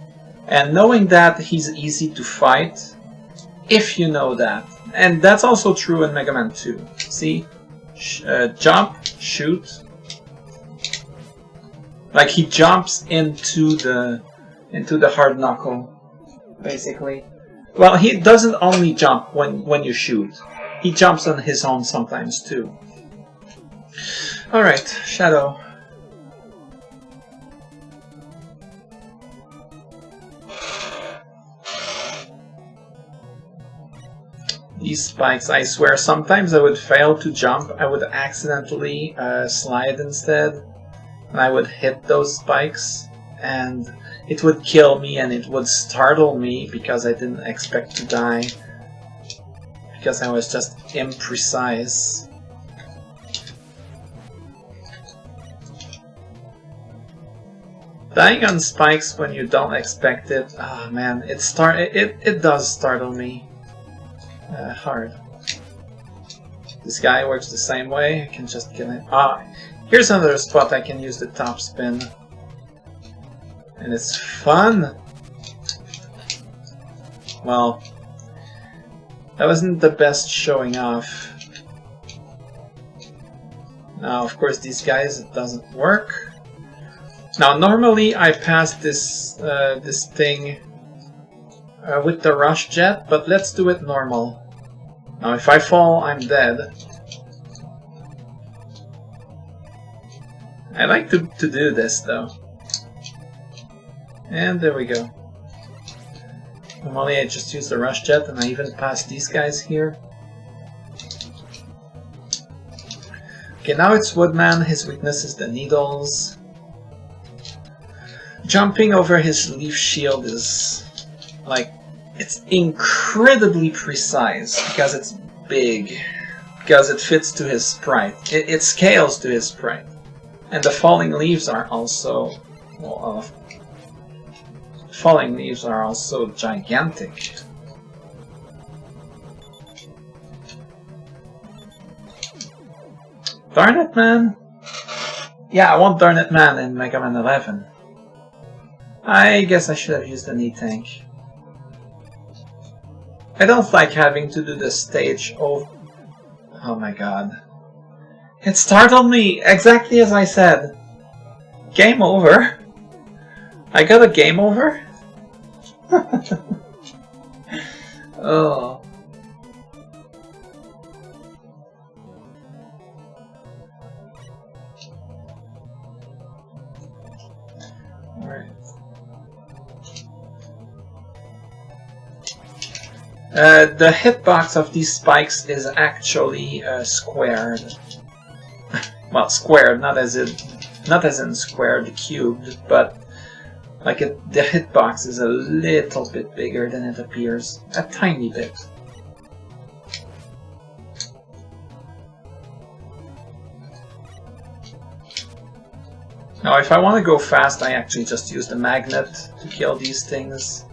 And knowing that, he's easy to fight, if you know that. And that's also true in Mega Man 2. See? Jump, shoot. Like he jumps into the hard knuckle, basically. Well, he doesn't only jump when you shoot. He jumps on his own sometimes too. Alright, Shadow. These spikes, I swear, sometimes I would fail to jump. I would accidentally slide instead. And I would hit those spikes. And it would kill me and it would startle me because I didn't expect to die. Because I was just imprecise. Dying on spikes when you don't expect it, oh man, it does startle me. Hard. This guy works the same way. I can just kill him. Ah, here's another spot I can use the top spin. And it's fun! Well, that wasn't the best showing off. Now, of course, these guys, it doesn't work. Now, normally I pass this this thing with the rush jet, but let's do it normal. Now, if I fall, I'm dead. I like to do this, though. And there we go. Normally I just use the rush jet, and I even pass these guys here. Okay, now it's Woodman. His weakness is the needles. Jumping over his leaf shield is like, it's incredibly precise because it's big, because it fits to his sprite. It scales to his sprite. And the falling leaves are also, well, falling leaves are also gigantic. Darn it, man! Yeah, I want Darn it, man in Mega Man 11. I guess I should have used an E-Tank. I don't like having to do the stage over. Oh my god. It startled me, exactly as I said. Game over? I got a game over? Oh. Alright. The hitbox of these spikes is actually squared. well, squared, not as in squared, cubed, but like the hitbox is a little bit bigger than it appears, a tiny bit. Now, if I want to go fast, I actually just use the magnet to kill these things.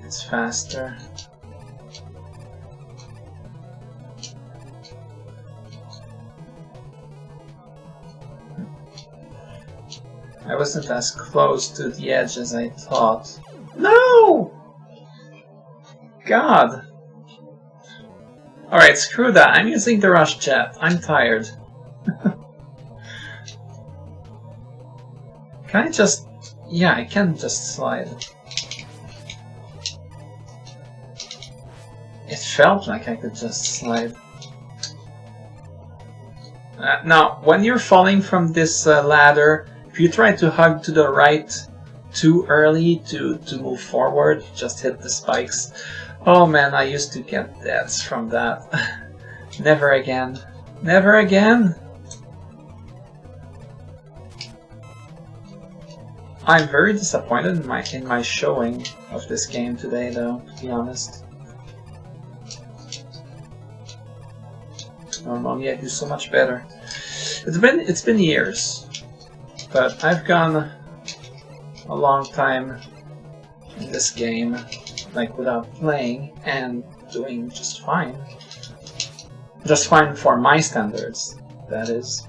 It's faster. I wasn't as close to the edge as I thought. No! God! Alright, screw that. I'm using the rush jet. I'm tired. Can I just... yeah, I can just slide. It felt like I could just slide. Now, when you're falling from this ladder, if you try to hug to the right too early to move forward, just hit the spikes. Oh man, I used to get deaths from that. Never again. Never again! I'm very disappointed in my showing of this game today, though, to be honest. Normally I do so much better. It's been years, but I've gone a long time in this game, like without playing, and doing just fine. Just fine for my standards, that is.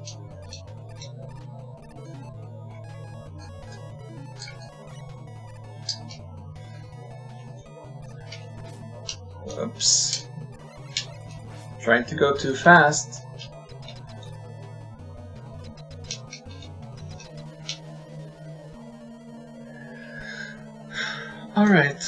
Oops. Trying to go too fast. Alright.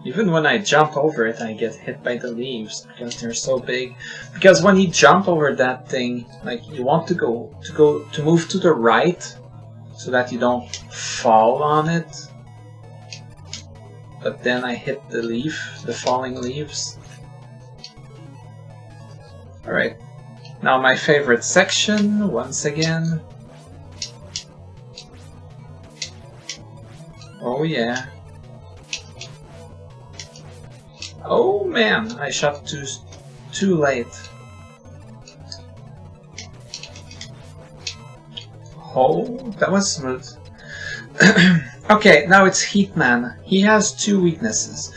Even when I jump over it, I get hit by the leaves because they're so big. Because when you jump over that thing, like you want to move to the right so that you don't fall on it. But then I hit the falling leaves. Alright. Now my favorite section, once again. Oh yeah. Oh man, I shot too late. Oh, that was smooth. Okay, now it's Heatman. He has two weaknesses.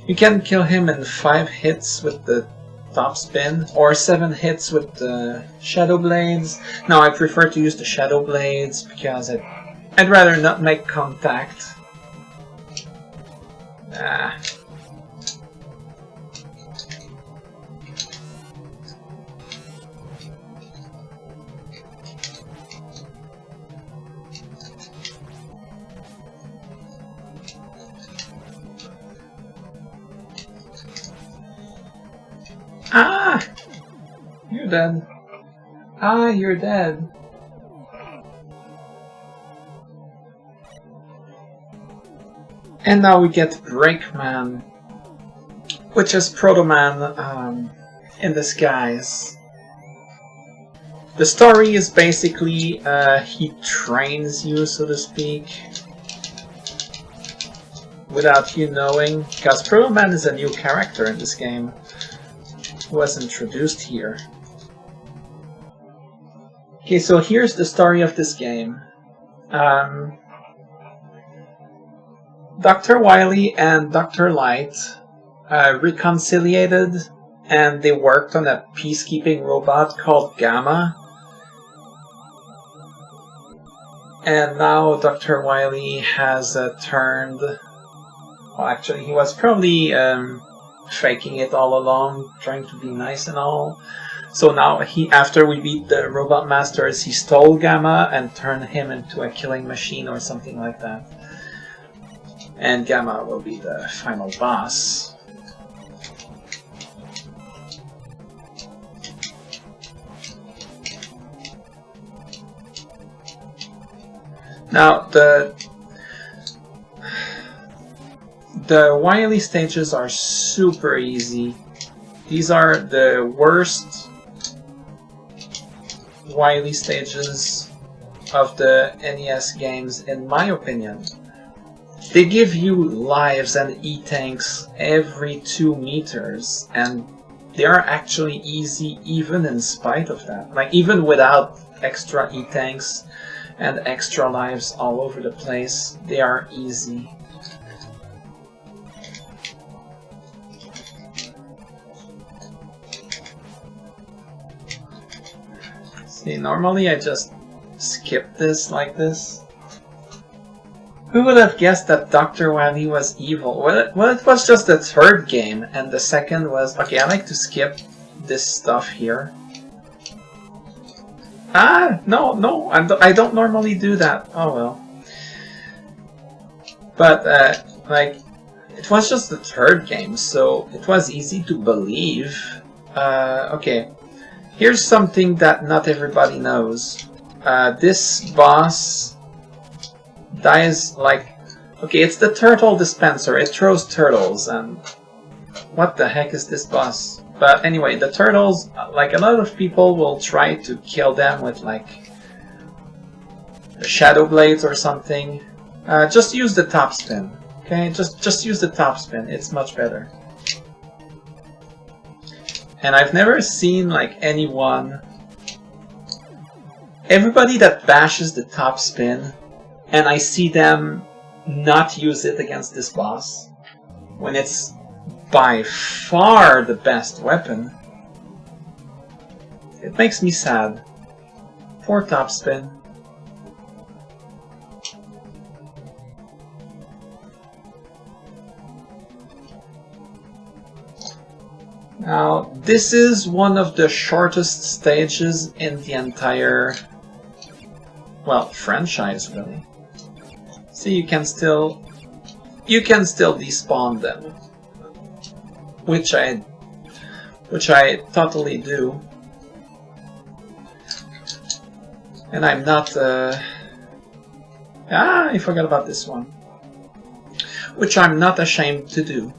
You can kill him in 5 hits with the top spin, or 7 hits with the Shadow Blades. Now I prefer to use the Shadow Blades because I'd rather not make contact. Ah. Ah! You're dead. Ah, you're dead. And now we get Breakman, which is Proto-Man in disguise. The story is basically he trains you, so to speak, without you knowing, because Proto-Man is a new character in this game. Was introduced here. Okay, so here's the story of this game. Dr. Wily and Dr. Light reconciliated, and they worked on a peacekeeping robot called Gamma. And now Dr. Wily has turned... Well, actually, he was probably faking it all along, trying to be nice and all. So now, after we beat the Robot Masters, he stole Gamma and turned him into a killing machine or something like that. And Gamma will be the final boss. Now the wily stages are super easy. These are the worst wily stages of the NES games, in my opinion. They give you lives and E-tanks every 2 meters, and they are actually easy even in spite of that. Like, even without extra E-tanks and extra lives all over the place, they are easy. See, normally I just skip this like this. Who would have guessed that Dr. Wily was evil? Well, it was just the 3rd game, and the 2nd was... Okay, I like to skip this stuff here. Ah, no, I don't normally do that. Oh well. But, like, it was just the 3rd game, so it was easy to believe. Okay, here's something that not everybody knows. This boss dies like... Okay, it's the turtle dispenser. It throws turtles, and... What the heck is this boss? But anyway, the turtles, like, a lot of people will try to kill them with, like, shadow blades or something. Just use the top spin, okay? Just use the top spin. It's much better. And I've never seen, like, anyone... Everybody that bashes the top spin, and I see them not use it against this boss, when it's by far the best weapon. It makes me sad. Poor top spin. Now, this is one of the shortest stages in the entire, well, franchise, really. See, you can still despawn them, which I totally do, and I'm not. I forgot about this one, which I'm not ashamed to do.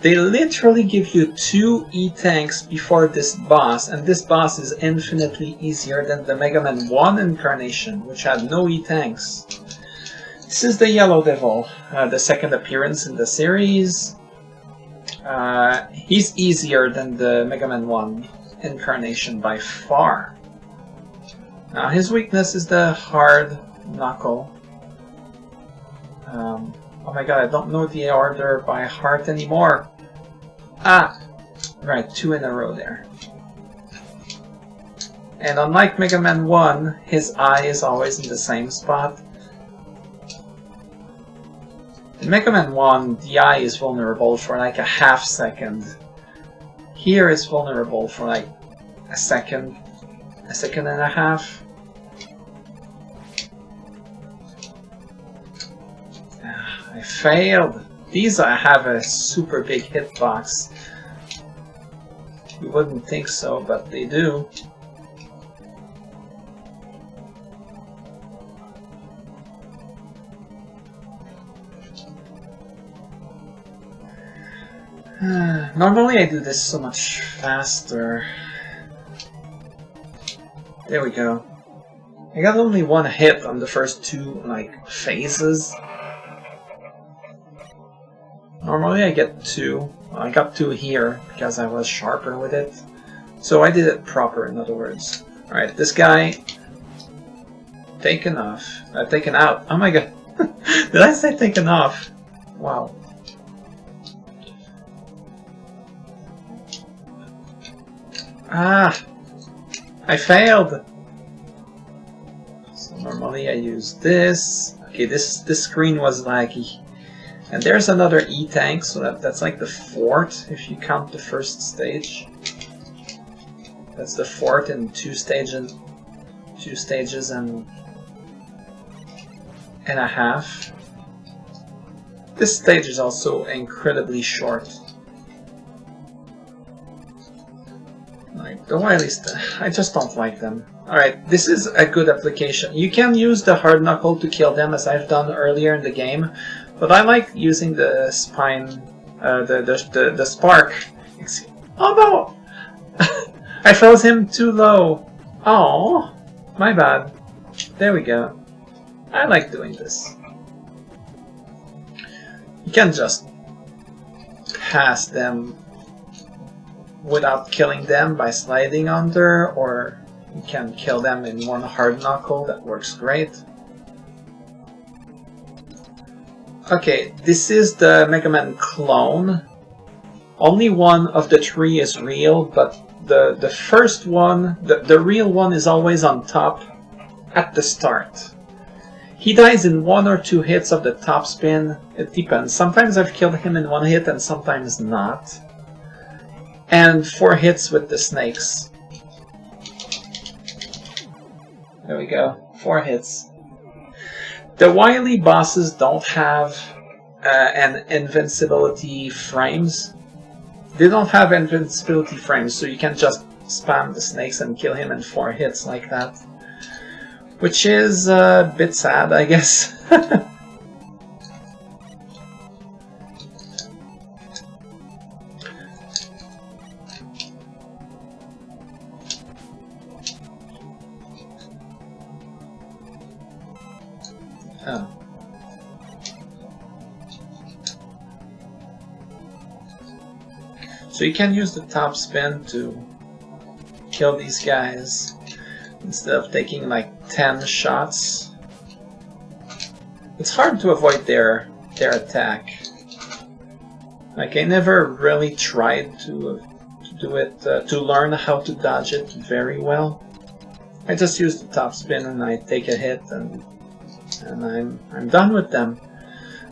They literally give you 2 E-tanks before this boss, and this boss is infinitely easier than the Mega Man 1 incarnation, which had no E-tanks. This is the Yellow Devil, the 2nd appearance in the series. He's easier than the Mega Man 1 incarnation by far. Now, his weakness is the hard knuckle. Oh my god, I don't know the order by heart anymore. Ah! Right, 2 in a row there. And unlike Mega Man 1, his eye is always in the same spot. In Mega Man 1, the eye is vulnerable for like a half second. Here it's vulnerable for like a second and a half. I failed. These have a super big hitbox. You wouldn't think so, but they do. Normally I do this so much faster. There we go. I got only 1 hit on the first 2, like, phases. Normally I get 2. I got 2 here because I was sharper with it. So I did it proper, in other words. Alright, this guy... Taken off. Taken out. Oh my god. Did I say taken off? Wow. Ah! I failed! So normally I use this. Okay, this screen was laggy. And there's another E-tank, so that's like the 4th, if you count the first stage. That's the 4th in 2 stages and a half. This stage is also incredibly short. Like, the Wily I just don't like them. Alright, this is a good application. You can use the hard knuckle to kill them as I've done earlier in the game, but I like using the spine, the spark. Oh no! I froze him too low. Oh, my bad. There we go. I like doing this. You can just pass them without killing them by sliding under, or you can kill them in one hard knuckle. That works great. Okay, this is the Mega Man clone. Only one of the three is real, but the first one, the real one, is always on top at the start. He dies in 1 or 2 hits of the top spin. It depends. Sometimes I've killed him in 1 hit and sometimes not. And 4 hits with the snakes. There we go. 4 hits. The Wily bosses don't have an invincibility frames. They don't have invincibility frames, so you can just spam the snakes and kill him in 4 hits like that. Which is a bit sad, I guess. Oh. So you can use the top spin to kill these guys instead of taking like 10 shots. It's hard to avoid their attack. Like, I never really tried to do it, to learn how to dodge it very well. I just use the top spin and I take a hit and I'm done with them.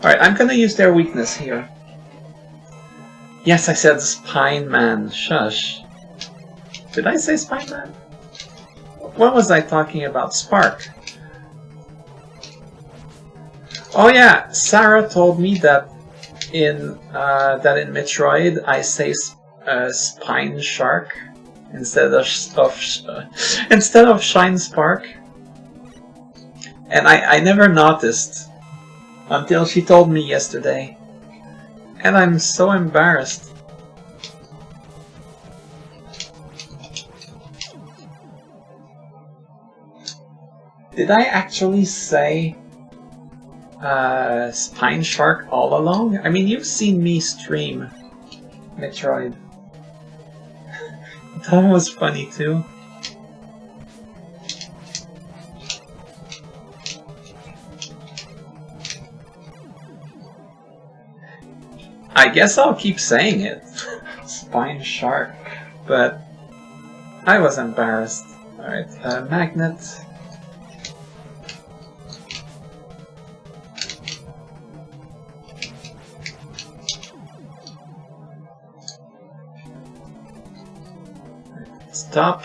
Alright, I'm gonna use their weakness here. Yes, I said Spine Man. Shush. Did I say Spine Man? What was I talking about? Spark. Oh yeah, Sarah told me that in Metroid I say Spine Shark instead of Shine Spark, and I never noticed until she told me yesterday, and I'm so embarrassed. Did I actually say Spine Shark all along? I mean, you've seen me stream Metroid. That was funny too. I guess I'll keep saying it. Spine Shark. But I was embarrassed. Alright, magnet. Stop.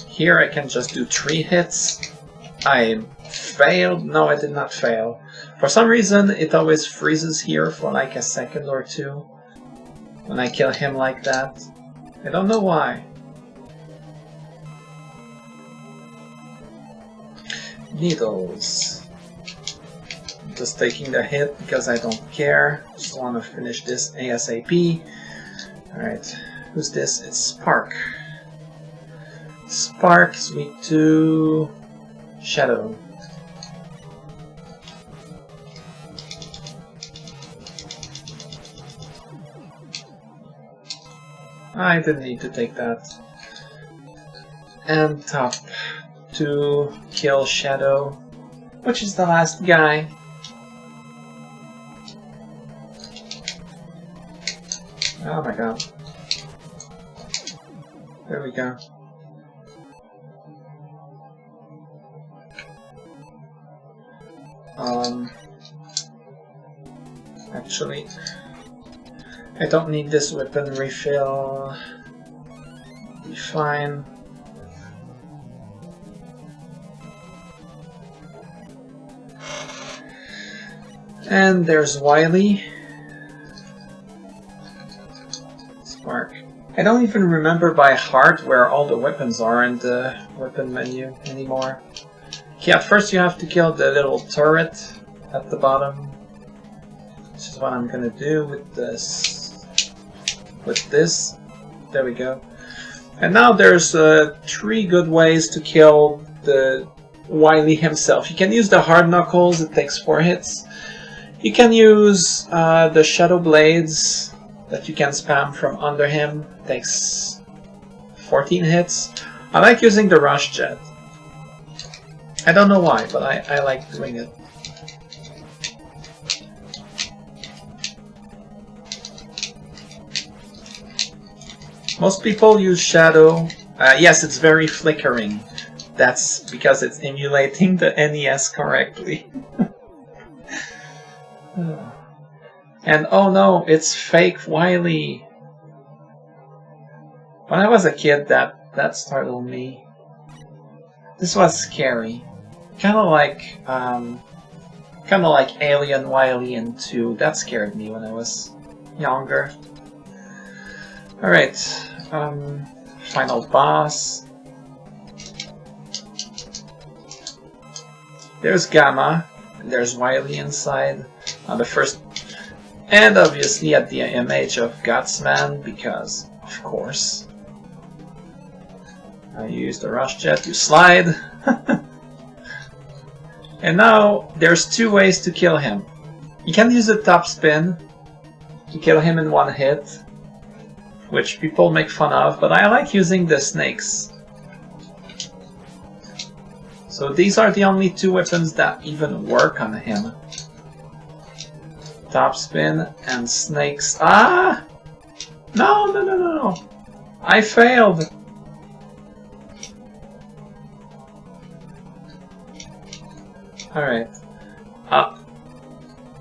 Here I can just do 3 hits. I failed. No, I did not fail. For some reason it always freezes here for like a second or two when I kill him like that. I don't know why. Needles. Just taking the hit because I don't care. Just want to finish this ASAP. Alright, who's this? It's Spark. Spark is weak to Shadow. I didn't need to take that. And top to kill Shadow, which is the last guy. Oh my god. There we go. Actually, I don't need this weapon refill. Be fine. And there's Wily. Spark. I don't even remember by heart where all the weapons are in the weapon menu anymore. Okay, at first you have to kill the little turret at the bottom. This is what I'm gonna do with this. With this. There we go. And now there's 3 good ways to kill the Wily himself. You can use the hard knuckles, it takes 4 hits. You can use the shadow blades that you can spam from under him, it takes 14 hits. I like using the rush jet. I don't know why, but I like doing it. Most people use shadow. Yes, it's very flickering. That's because it's emulating the NES correctly. And oh no, it's fake Wily. When I was a kid, that startled me. This was scary. Kind of like Alien Wily in 2. That scared me when I was younger. All right, final boss. There's Gamma, and there's Wily inside on the first, and obviously at the image of Godsman, because of course. I use the rush jet, you slide. And now there's 2 ways to kill him. You can use a top spin to kill him in 1 hit, which people make fun of, but I like using the snakes. So these are the only 2 weapons that even work on him. Top spin and snakes. Ah! No, no, no, no, no. I failed. Alright.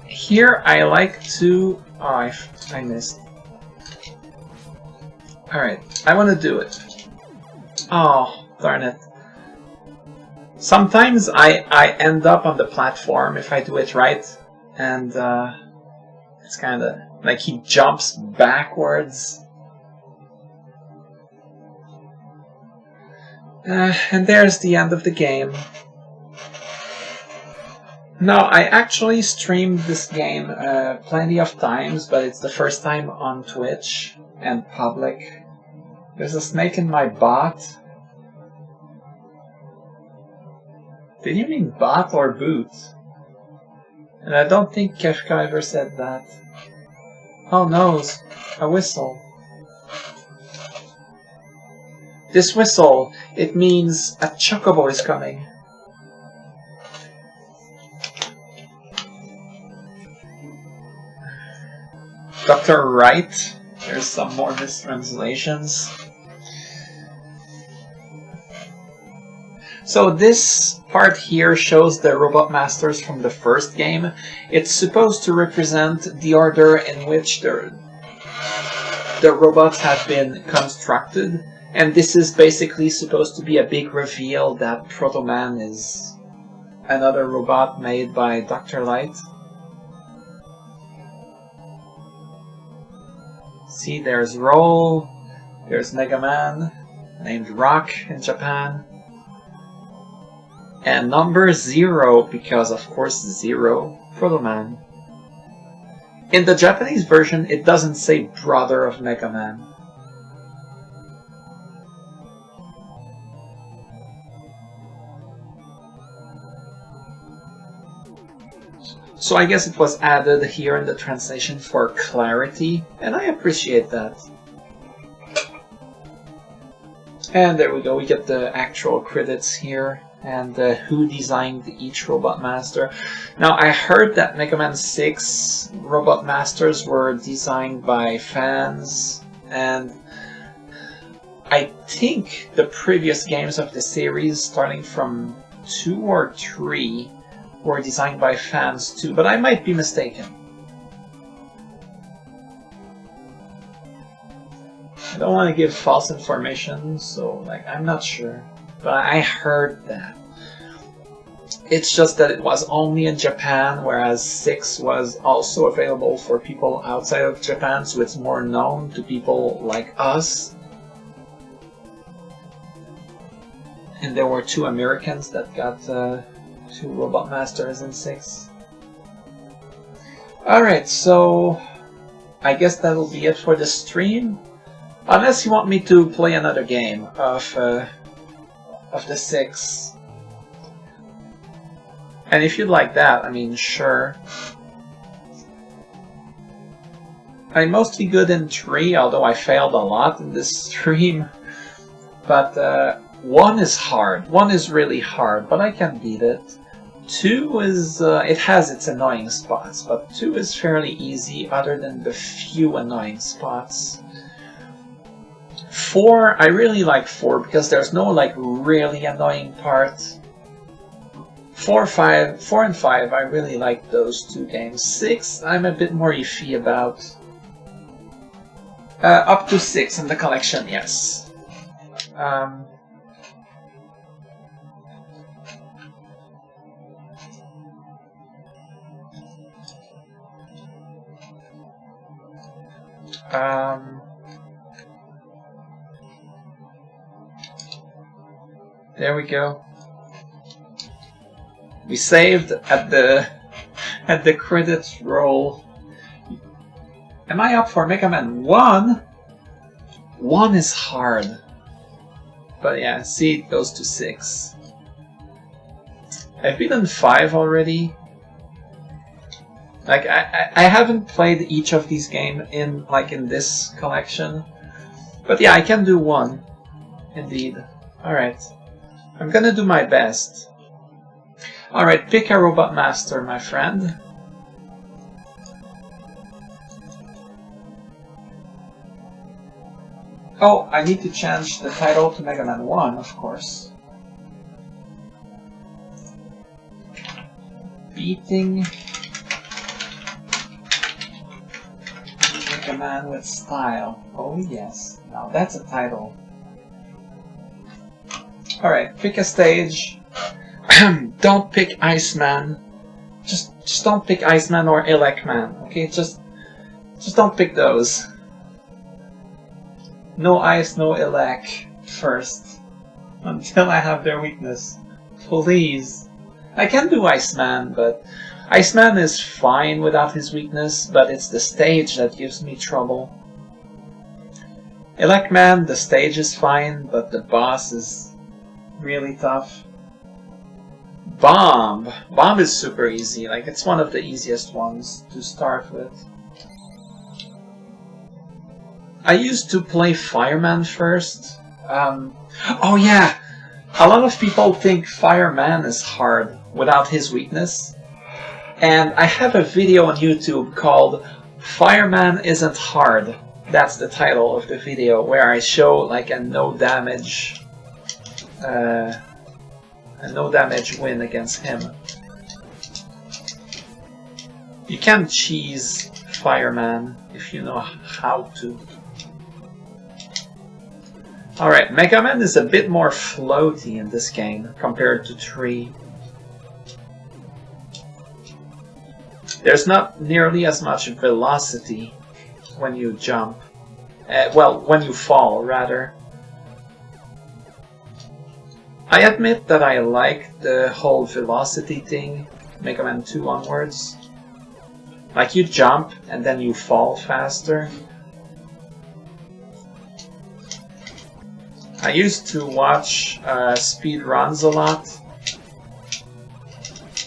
Here I like to... Oh, I missed. Alright, I want to do it. Oh, darn it. Sometimes I end up on the platform if I do it right, and it's kind of like he jumps backwards. And there's the end of the game. Now, I actually streamed this game plenty of times, but it's the first time on Twitch and public. There's a snake in my bot. Did you mean bot or boot? And I don't think Kefka ever said that. Oh no, a whistle. This whistle, it means a chocobo is coming. Dr. Wright. There's some more mistranslations. So this part here shows the robot masters from the first game. It's supposed to represent the order in which the robots have been constructed. And this is basically supposed to be a big reveal that Proto Man is another robot made by Dr. Light. See, there's Roll, there's Mega Man, named Rock in Japan. And number 0, because of course 0, Proto Man. In the Japanese version, it doesn't say brother of Mega Man. So I guess it was added here in the translation for clarity, and I appreciate that. And there we go, we get the actual credits here, and who designed each Robot Master. Now I heard that Mega Man 6 Robot Masters were designed by fans, and I think the previous games of the series, starting from 2 or 3, were designed by fans too, but I might be mistaken. I don't want to give false information, so like I'm not sure, but I heard that. It's just that it was only in Japan, whereas 6 was also available for people outside of Japan, so it's more known to people like us. And there were 2 Americans that got 2 Robot Masters in 6. Alright, so I guess that'll be it for the stream. Unless you want me to play another game of the 6. And if you'd like that, I mean, sure. I'm mostly good in 3, although I failed a lot in this stream. But 1 is hard. 1 is really hard, but I can beat it. 2 is... it has its annoying spots, but 2 is fairly easy other than the few annoying spots. 4, I really like 4 because there's no like really annoying part. 4 and 5, I really like those 2 games. 6, I'm a bit more iffy about. Up to 6 in the collection, yes. There we go. We saved at the credits roll. Am I up for Mega Man 1? 1 is hard. But yeah, see, it goes to 6. I've beaten 5 already. Like I haven't played each of these games in this collection. But yeah, I can do 1. Indeed. Alright. I'm gonna do my best. Alright, pick a Robot Master, my friend. Oh, I need to change the title to Mega Man 1, of course. Beating Mega Man with style. Oh yes, now that's a title. Alright, pick a stage. Don't pick Iceman. Just don't pick Iceman or Elecman, okay? Just don't pick those. No Ice, no Elec first. Until I have their weakness. Please. I can do Iceman, but Iceman is fine without his weakness, but it's the stage that gives me trouble. Elecman, the stage is fine, but the boss is really tough. Bomb! Bomb is super easy, like it's one of the easiest ones to start with. I used to play Fireman first. Oh yeah! A lot of people think Fireman is hard without his weakness. And I have a video on YouTube called Fireman Isn't Hard. That's the title of the video, where I show like a no damage win against him. You can cheese Fireman if you know how to. Alright, Mega Man is a bit more floaty in this game compared to 3. There's not nearly as much velocity when you jump. Well, when you fall, rather. I admit that I like the whole velocity thing, Mega Man 2 onwards. Like you jump and then you fall faster. I used to watch speedruns a lot,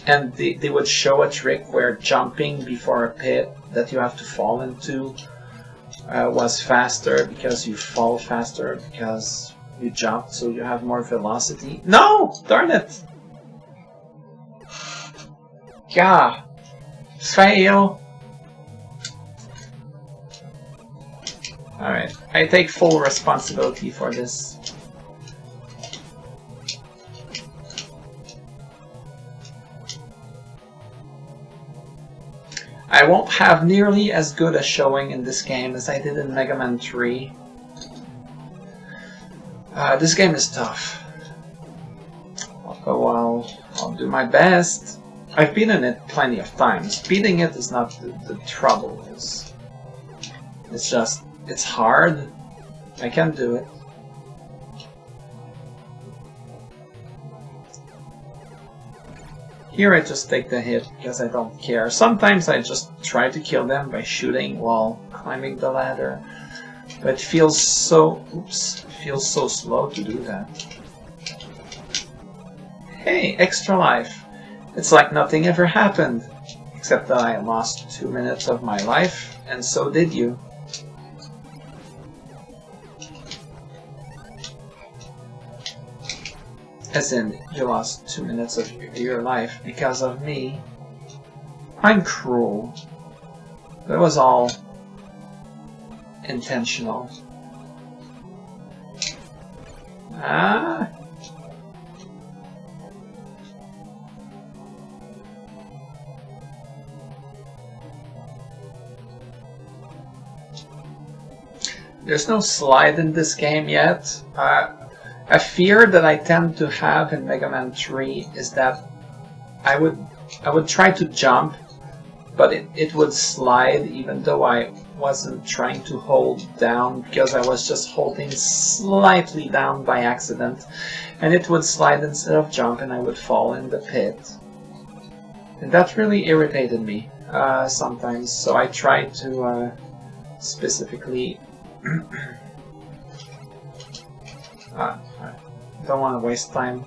and they would show a trick where jumping before a pit that you have to fall into was faster because you fall faster because you jumped, so you have more velocity. No! Darn it! Gah! Fail! Alright, I take full responsibility for this. I won't have nearly as good a showing in this game as I did in Mega Man 3. This game is tough. I'll do my best. I've beaten it plenty of times. Beating it is not the trouble. It's just, it's hard. I can't do it. Here I just take the hit because I don't care. Sometimes I just try to kill them by shooting while climbing the ladder. But it feels so... oops. It feels so slow to do that. Hey, extra life. It's like nothing ever happened. Except that I lost 2 minutes of my life, and so did you. As in, you lost 2 minutes of your life because of me. I'm cruel. That was all intentional. Ah. There's no slide in this game yet. A fear that I tend to have in Mega Man 3 is that I would try to jump, but it would slide even though I wasn't trying to hold down, because I was just holding slightly down by accident, and it would slide instead of jump and I would fall in the pit. And that really irritated me sometimes, so I tried to specifically I don't want to waste time.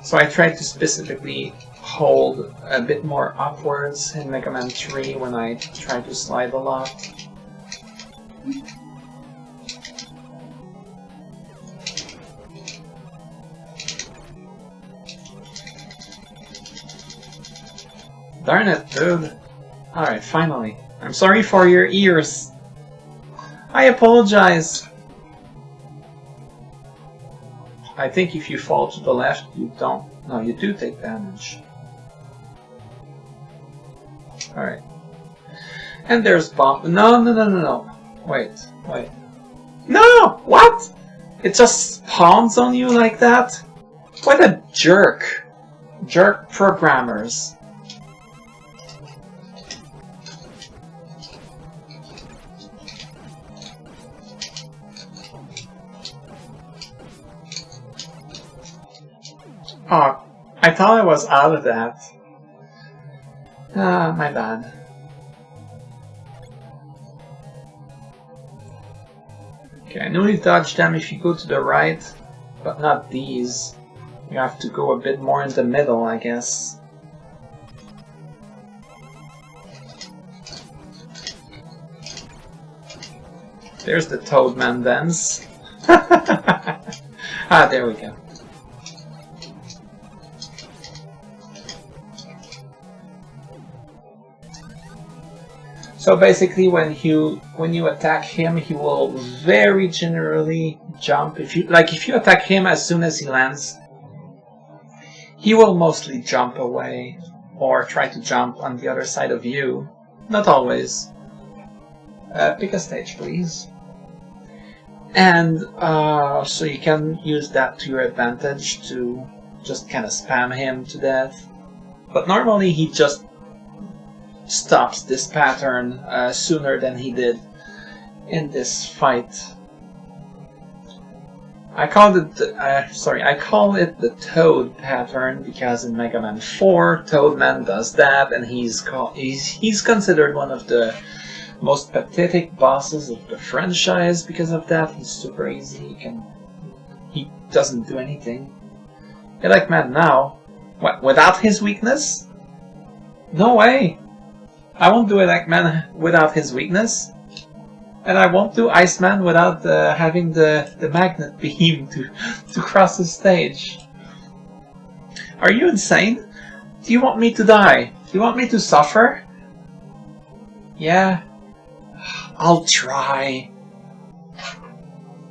So I tried to specifically hold a bit more upwards in Mega Man 3 when I tried to slide a lot. Darn it, dude. Alright, finally. I'm sorry for your ears. I apologize. I think if you fall to the left, you don't... no, you do take damage. Alright. And there's bomb... No. Wait. No! What? It just spawns on you like that? What a jerk. Jerk programmers. Oh, I thought I was out of that. Ah, my bad. Okay, I know you dodge them if you go to the right, but not these. You have to go a bit more in the middle, I guess. There's the Toadman dance. Ah, there we go. So basically, when you attack him, he will very generally jump. If you attack him as soon as he lands, he will mostly jump away or try to jump on the other side of you. Not always. Pick a stage, please. And so you can use that to your advantage to just kind of spam him to death. But normally he just stops this pattern sooner than he did in this fight. I call it the Toad pattern because in Mega Man 4, Toadman does that, and he's considered one of the most pathetic bosses of the franchise because of that. He's super easy. He doesn't do anything. You're like, man, now what? Without his weakness? No way. I won't do Eggman without his weakness, and I won't do Iceman without having the magnet beam to cross the stage. Are you insane? Do you want me to die? Do you want me to suffer? Yeah, I'll try.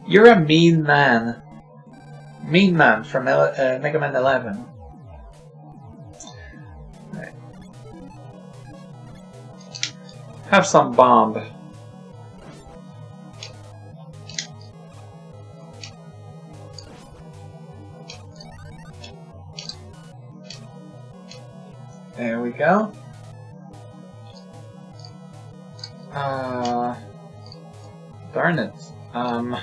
You're a mean man. Mean Man from Mega Man 11. Have some bomb. There we go. Darn it. Ugh.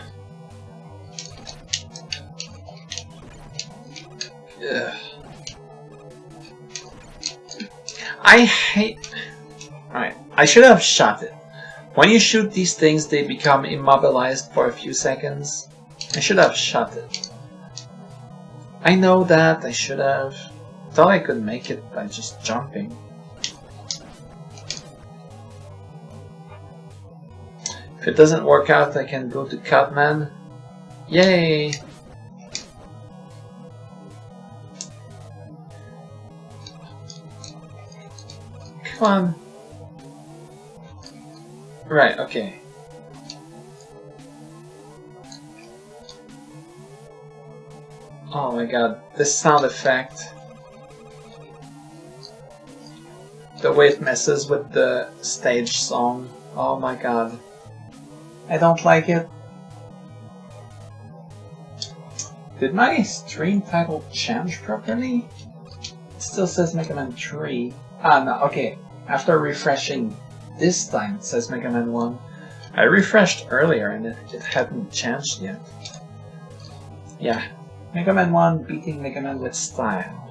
I hate... Alright, I should have shot it. When you shoot these things, they become immobilized for a few seconds. I should have shot it. I know that, I should have. Thought I could make it by just jumping. If it doesn't work out, I can go to Cutman. Yay! Come on. Right, okay. Oh my god, this sound effect. The way it messes with the stage song. Oh my god. I don't like it. Did my stream title change properly? It still says Mega Man 3. Ah, no, okay. After refreshing this time, it says Mega Man 1. I refreshed earlier and it hadn't changed yet. Yeah. Mega Man 1 beating Mega Man with style.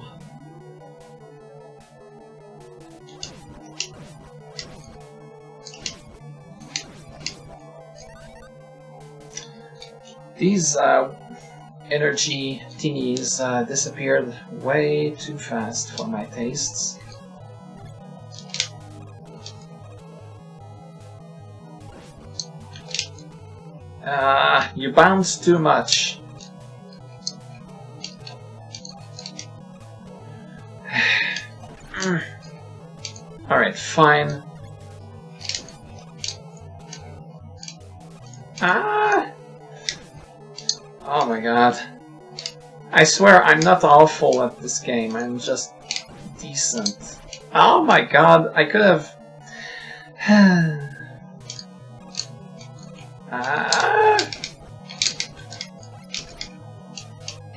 These energy teenies disappeared way too fast for my tastes. You bounce too much. Alright, fine. Ah! Oh my god. I swear I'm not awful at this game, I'm just decent. Oh my god, I could have...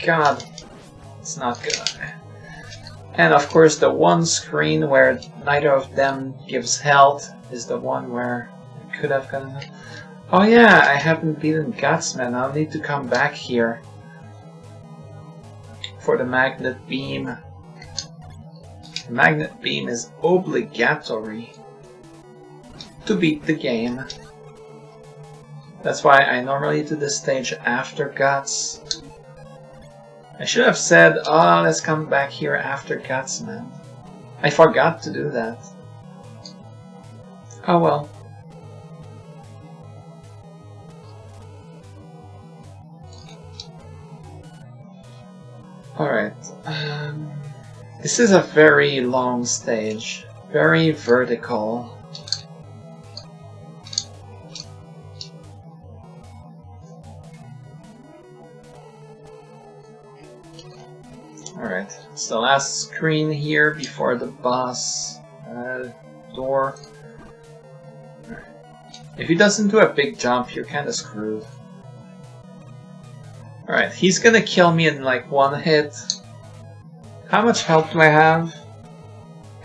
God, it's not good. And of course the one screen where neither of them gives health is the one where I could have gotten... Oh yeah, I haven't beaten Gutsman. I'll need to come back here for the Magnet Beam. The Magnet Beam is obligatory to beat the game. That's why I normally do this stage after Guts. I should have said, oh, let's come back here after Gutsman. I forgot to do that. Oh well. Alright, this is a very long stage, very vertical. Alright, it's the last screen here before the boss door. Alright. If he doesn't do a big jump, you're kinda screwed. Alright, he's gonna kill me in like one hit. How much health do I have?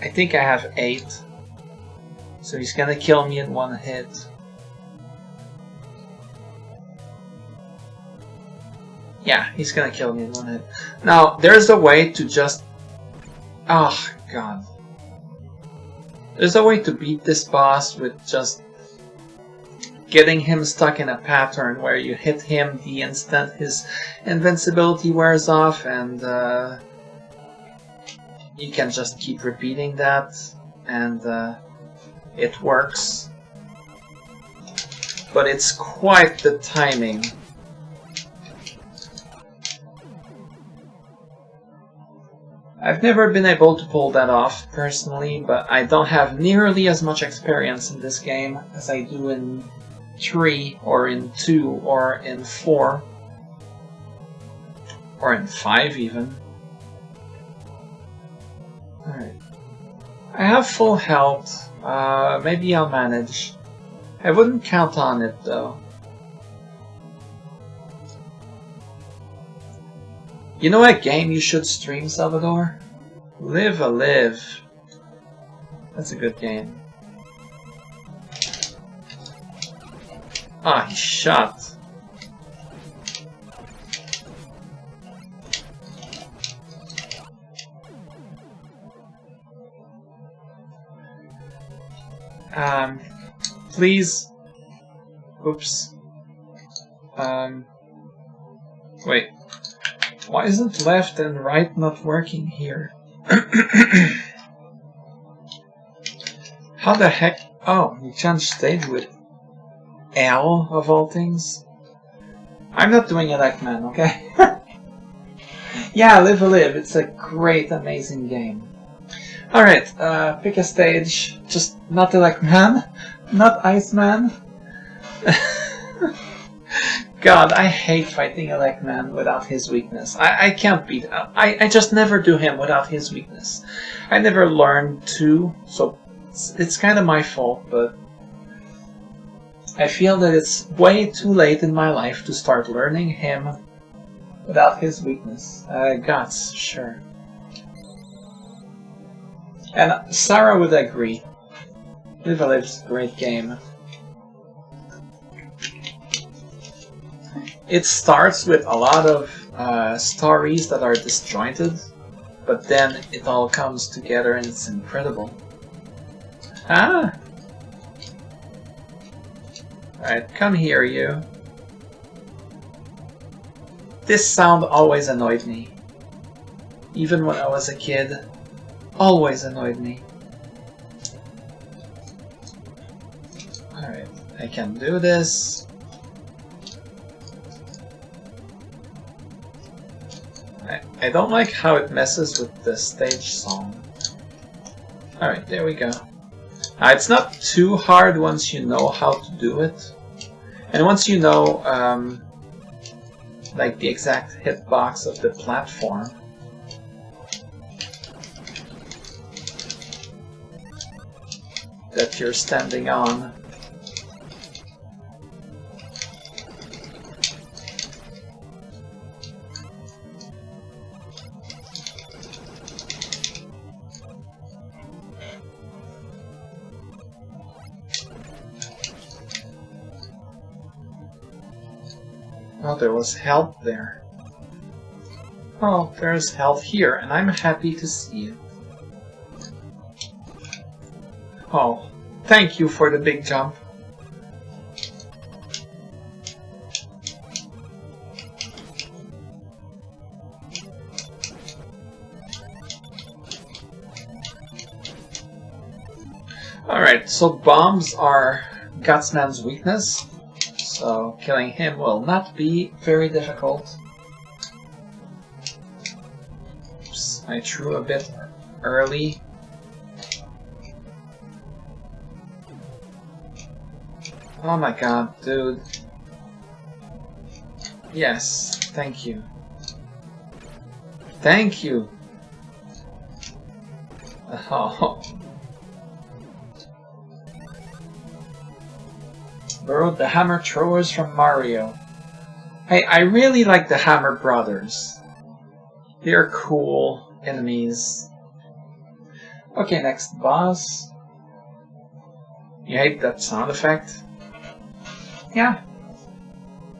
I think I have 8. So he's gonna kill me in one hit. Yeah, he's gonna kill me in one hit. Now, there's a way to just... Oh, God. There's a way to beat this boss with just getting him stuck in a pattern where you hit him the instant his invincibility wears off, and you can just keep repeating that, and it works. But it's quite the timing. I've never been able to pull that off personally, but I don't have nearly as much experience in this game as I do in 3, or in 2, or in 4, or in 5 even. Alright. I have full health. Maybe I'll manage. I wouldn't count on it though. You know what game you should stream, Salvador? Live a Live. That's a good game. Ah, he shot. Please. Oops. Wait. Why isn't left and right not working here? How the heck? Oh, you changed stage with L of all things? I'm not doing it like man, okay? Yeah, Live a Live. It's a great, amazing game. Alright, pick a stage. Just not Elect Man, not Iceman. God, I hate fighting Elect Man without his weakness. I can't beat. I just never do him without his weakness. I never learned to, so it's kind of my fault, but I feel that it's way too late in my life to start learning him without his weakness. Guts, sure. And Sarah would agree. Live a Live's a great game. It starts with a lot of stories that are disjointed, but then it all comes together and it's incredible. Ah! Alright, come here, you. This sound always annoyed me. Even when I was a kid. Always annoyed me. Alright, I can do this. I don't like how it messes with the stage song. Alright, there we go. It's not too hard once you know how to do it. And once you know like the exact hitbox of the platform. That you're standing on. Oh, there was health there. Oh, there's health here, and I'm happy to see it. Oh, thank you for the big jump. Alright, so bombs are Gutsman's weakness, so killing him will not be very difficult. Oops, I threw a bit early. Oh my god, dude. Yes, thank you. Thank you! Oh. Borrowed the hammer throwers from Mario. Hey, I really like the Hammer Brothers. They're cool enemies. Okay, next boss. You hate that sound effect? Yeah,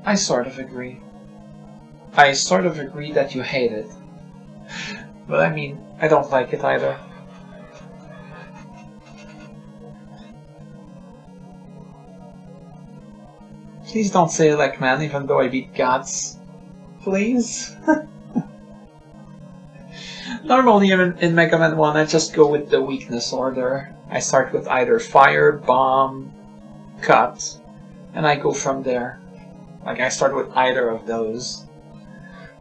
I sort of agree. I sort of agree that you hate it. But I mean, I don't like it either. Please don't say it like man, even though I beat Guts. Please? Normally in Mega Man 1 I just go with the weakness order. I start with either fire, bomb, cut, and I go from there. Like I start with either of those.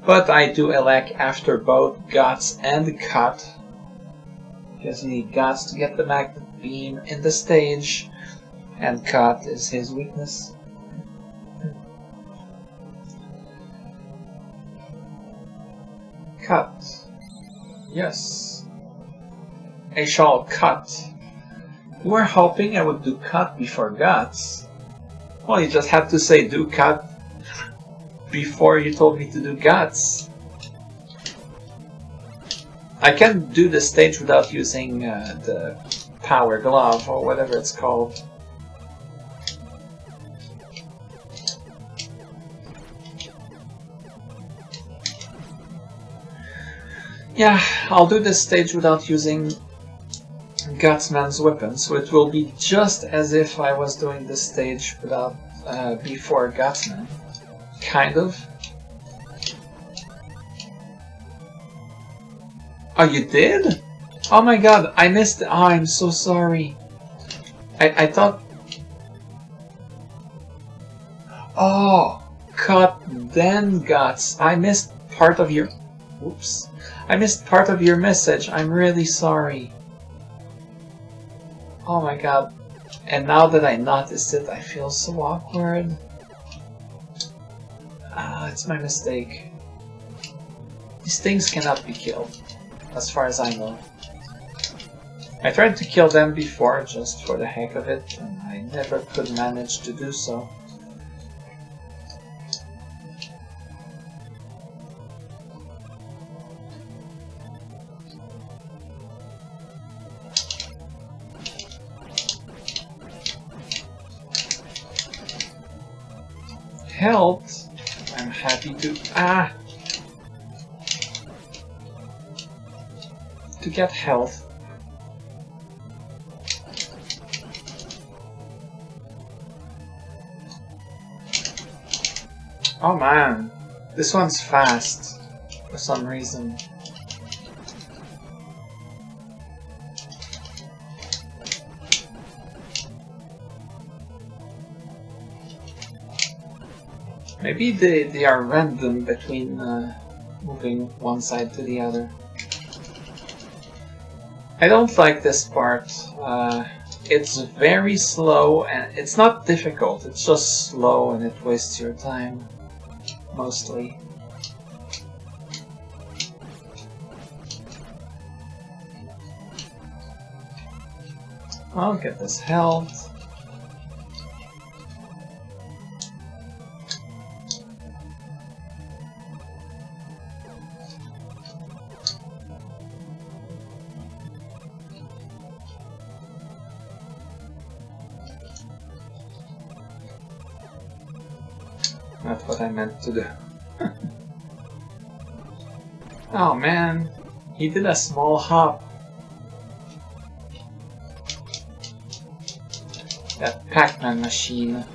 But I do elect after both Guts and cut. Because you need Guts to get the magnet beam in the stage, and cut is his weakness. Cut. Yes. I shall cut. You were hoping I would do cut before Guts. Well, you just had to say do cut before you told me to do Guts. I can do the stage without using the power glove or whatever it's called. Yeah, I'll do this stage without using Gutsman's weapon, so it will be just as if I was doing this stage without before Gutsman. Kind of. Oh, you did? Oh my god, I missed it. Oh, I'm so sorry. I thought... Oh, cut then guts. I missed part of your... Oops. I missed part of your message. I'm really sorry. Oh my god. And now that I noticed it, I feel so awkward. Ah, it's my mistake. These things cannot be killed, as far as I know. I tried to kill them before, just for the heck of it, and I never could manage to do so. Health? I'm happy to... to get health. Oh man, this one's fast for some reason. Maybe they are random between moving one side to the other. I don't like this part. It's very slow and it's not difficult, it's just slow and it wastes your time. Mostly. I'll get this health. Not what I meant to do. Oh man, he did a small hop. That Pac-Man machine.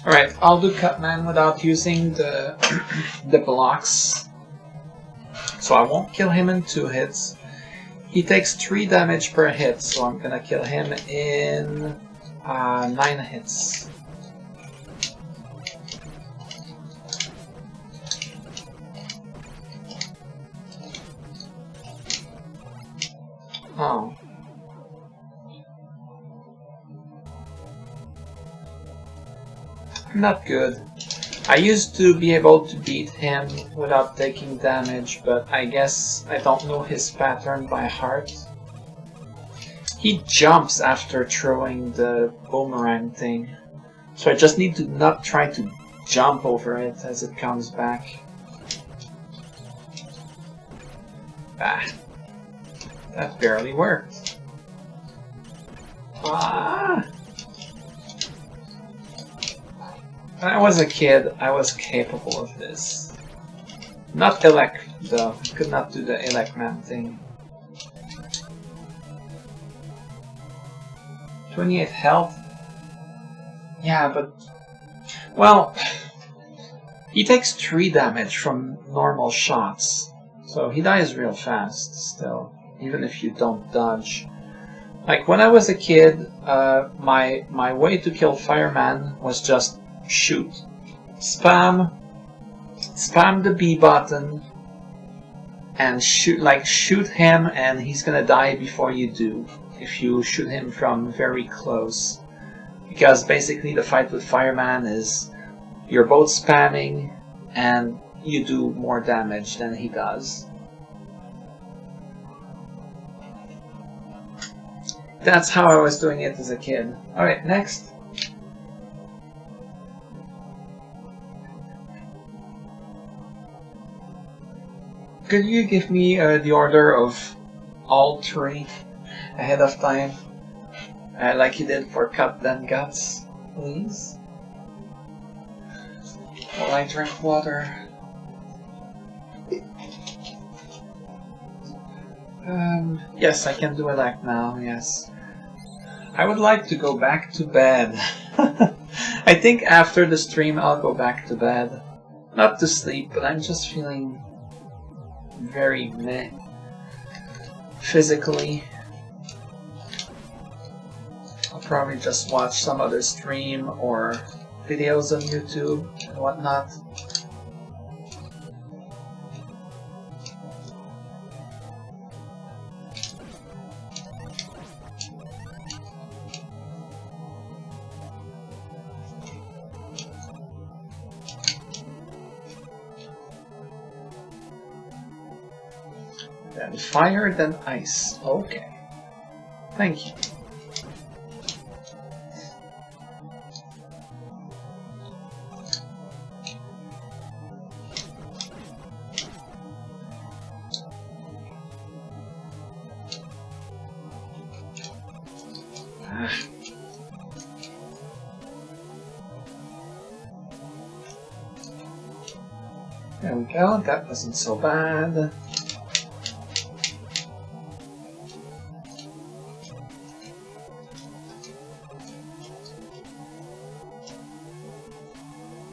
Alright, I'll do Cutman without using the the blocks. So I won't kill him in 2 hits. He takes 3 damage per hit, so I'm gonna kill him in 9 hits. Oh. Not good. I used to be able to beat him without taking damage, but I guess I don't know his pattern by heart. He jumps after throwing the boomerang thing, so I just need to not try to jump over it as it comes back. Ah, that barely worked. Ah! When I was a kid, I was capable of this. Not Elec, though. I could not do the Elec man thing. 28 health? Yeah, but... Well... He takes 3 damage from normal shots. So he dies real fast, still. Even if you don't dodge. Like, when I was a kid, my way to kill Fireman was just shoot. Spam the B button and shoot him, and he's gonna die before you do if you shoot him from very close. Because basically the fight with Fireman is you're both spamming and you do more damage than he does. That's how I was doing it as a kid. Alright, next. Could you give me the order of all three ahead of time? Like you did for Cut Then Guts, please? While I drink water. Yes, I can do a like now, yes. I would like to go back to bed. I think after the stream I'll go back to bed. Not to sleep, but I'm just feeling very meh physically. I'll probably just watch some other stream or videos on YouTube and whatnot. Then fire, then ice. Okay. Thank you. There we go, that wasn't so bad.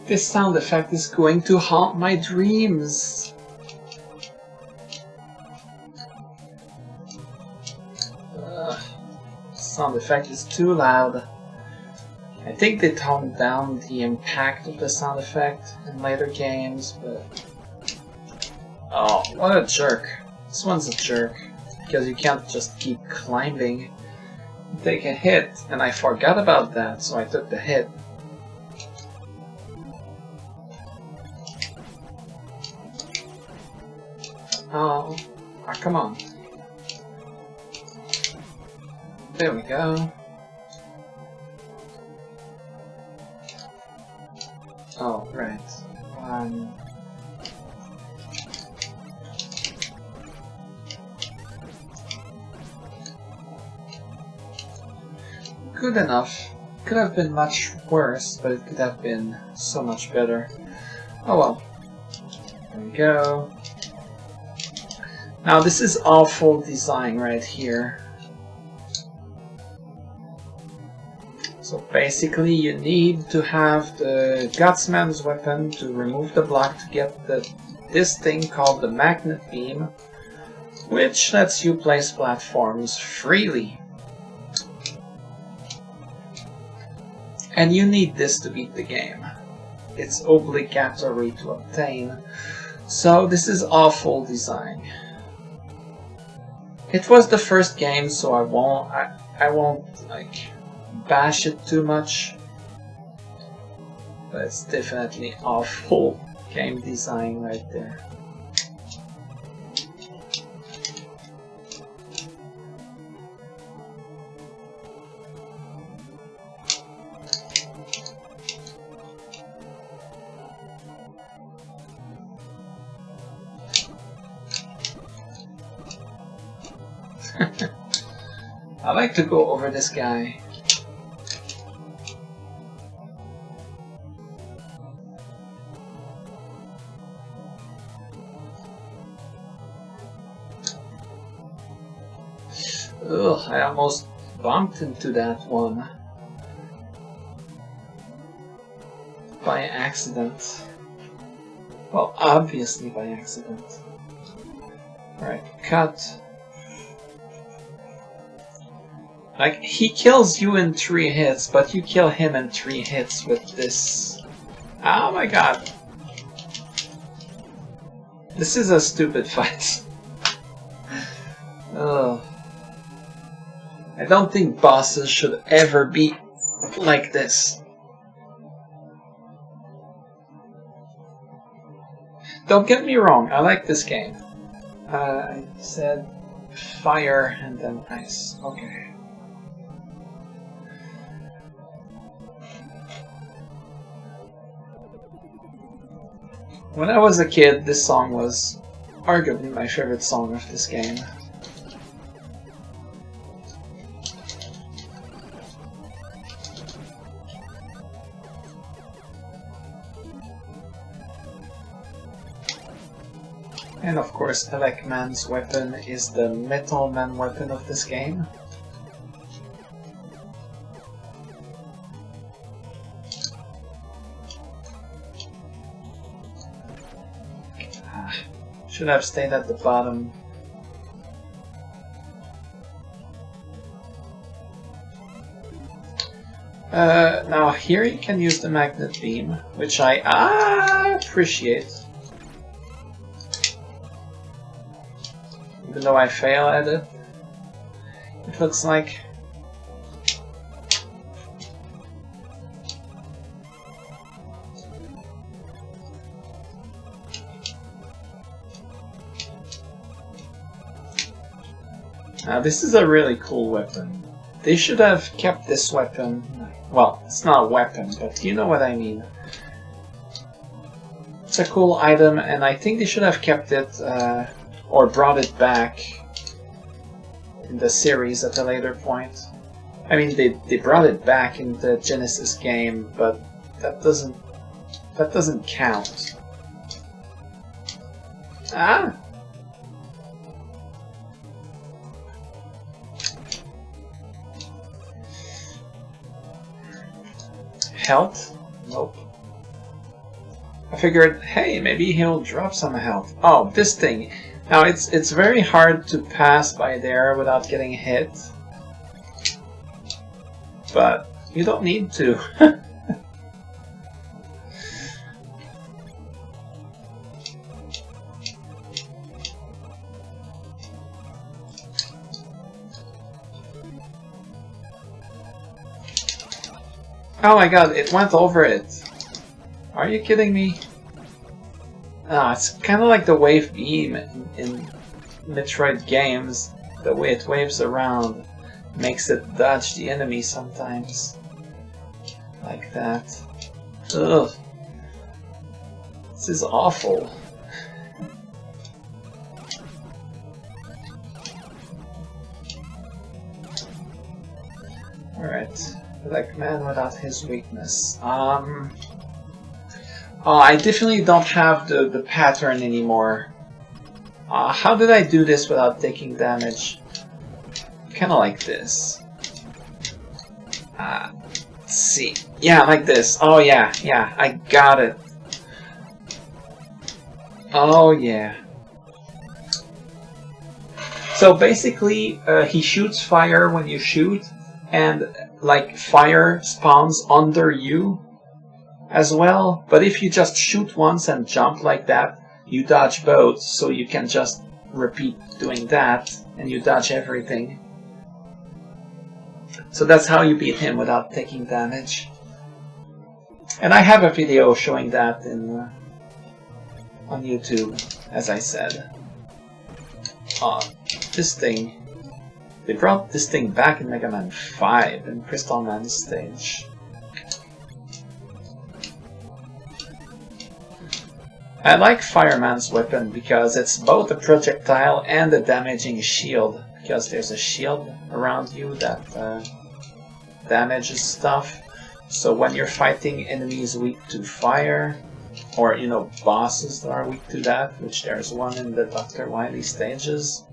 This sound effect is going to haunt my dreams. Sound effect is too loud. I think they toned down the impact of the sound effect in later games, but... Oh, what a jerk. This one's a jerk, because you can't just keep climbing. You take a hit, and I forgot about that, so I took the hit. Oh, come on. There we go. Oh, right. Good enough. Could have been much worse, but it could have been so much better. Oh well. There we go. Now this is awful design right here. So basically you need to have the Gutsman's weapon to remove the block to get this thing called the magnet beam, which lets you place platforms freely. And you need this to beat the game. It's obligatory to obtain. So this is awful design. It was the first game, so I won't like bash it too much. But it's definitely awful game design right there. I like to go over this guy. Ugh, I almost bumped into that one. By accident. Well, obviously by accident. Alright, cut. Like, he kills you in 3 hits, but you kill him in 3 hits with this. Oh my god. This is a stupid fight. Ugh. I don't think bosses should ever be like this. Don't get me wrong, I like this game. I said fire and then ice. Okay. When I was a kid, this song was arguably my favorite song of this game. And of course, Elec Man's weapon is the Metal Man weapon of this game. Should have stayed at the bottom. Now here you can use the magnet beam, which I appreciate. Even though I fail at it, it looks like. Now this is a really cool weapon. They should have kept this weapon. Well, it's not a weapon, but you know what I mean. It's a cool item, and I think they should have kept it or brought it back in the series at a later point. I mean, they brought it back in the Genesis game, but that doesn't count. Ah. Health? Nope. I figured, hey, maybe he'll drop some health. Oh, this thing. Now it's very hard to pass by there without getting hit. But you don't need to. Oh my god, it went over it. Are you kidding me? Ah, it's kind of like the wave beam in Metroid games. The way it waves around makes it dodge the enemy sometimes. Like that. Ugh. This is awful. Alright. Like man without his weakness. Oh, I definitely don't have the pattern anymore. How did I do this without taking damage? Kinda like this. Let's see. Yeah, like this. Oh yeah, yeah, I got it. Oh yeah. So basically, he shoots fire when you shoot, and like fire spawns under you as well, but if you just shoot once and jump like that, you dodge both, so you can just repeat doing that and you dodge everything. So that's how you beat him without taking damage. And I have a video showing that in on YouTube, as I said. This thing. They brought this thing back in Mega Man 5 in Crystal Man's stage. I like Fireman's weapon because it's both a projectile and a damaging shield, because there's a shield around you that damages stuff. So when you're fighting enemies weak to fire, or you know, bosses that are weak to that, which there's one in the Dr. Wily stages,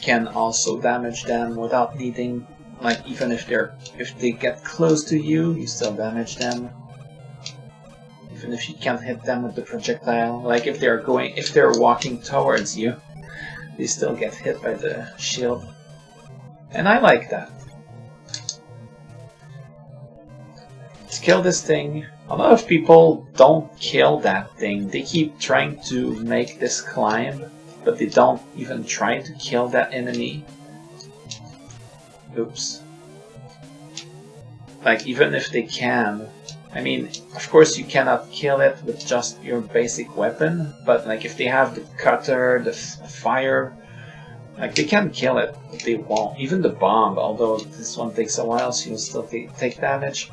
can also damage them without needing, like, even if they get close to you, you still damage them. Even if you can't hit them with the projectile, like if they're walking towards you, they still get hit by the shield. And I like that. Let's kill this thing. A lot of people don't kill that thing. They keep trying to make this climb, but they don't even try to kill that enemy. Oops. Like, even if they can. I mean, of course you cannot kill it with just your basic weapon, but like if they have the cutter, the fire, like they can kill it, but they won't. Even the bomb, although this one takes a while, so you'll still take damage.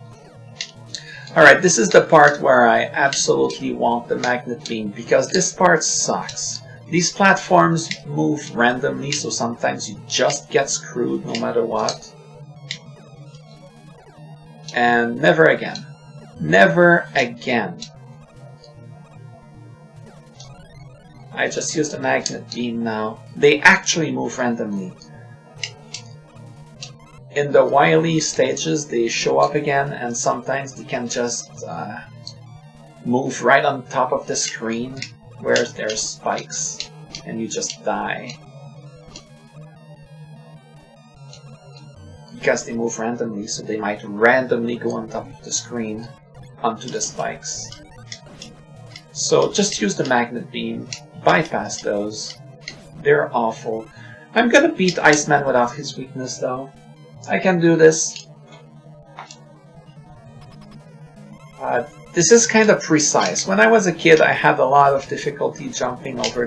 Alright, this is the part where I absolutely want the magnet beam, because this part sucks. These platforms move randomly, so sometimes you just get screwed no matter what. And never again. Never again. I just used a magnet beam now. They actually move randomly. In the wily stages, they show up again, and sometimes they can just move right on top of the screen where there's spikes, and you just die. Because they move randomly, so they might randomly go on top of the screen onto the spikes. So just use the magnet beam, bypass those. They're awful. I'm gonna beat Iceman without his weakness though. I can do this. This is kind of precise. When I was a kid, I had a lot of difficulty jumping over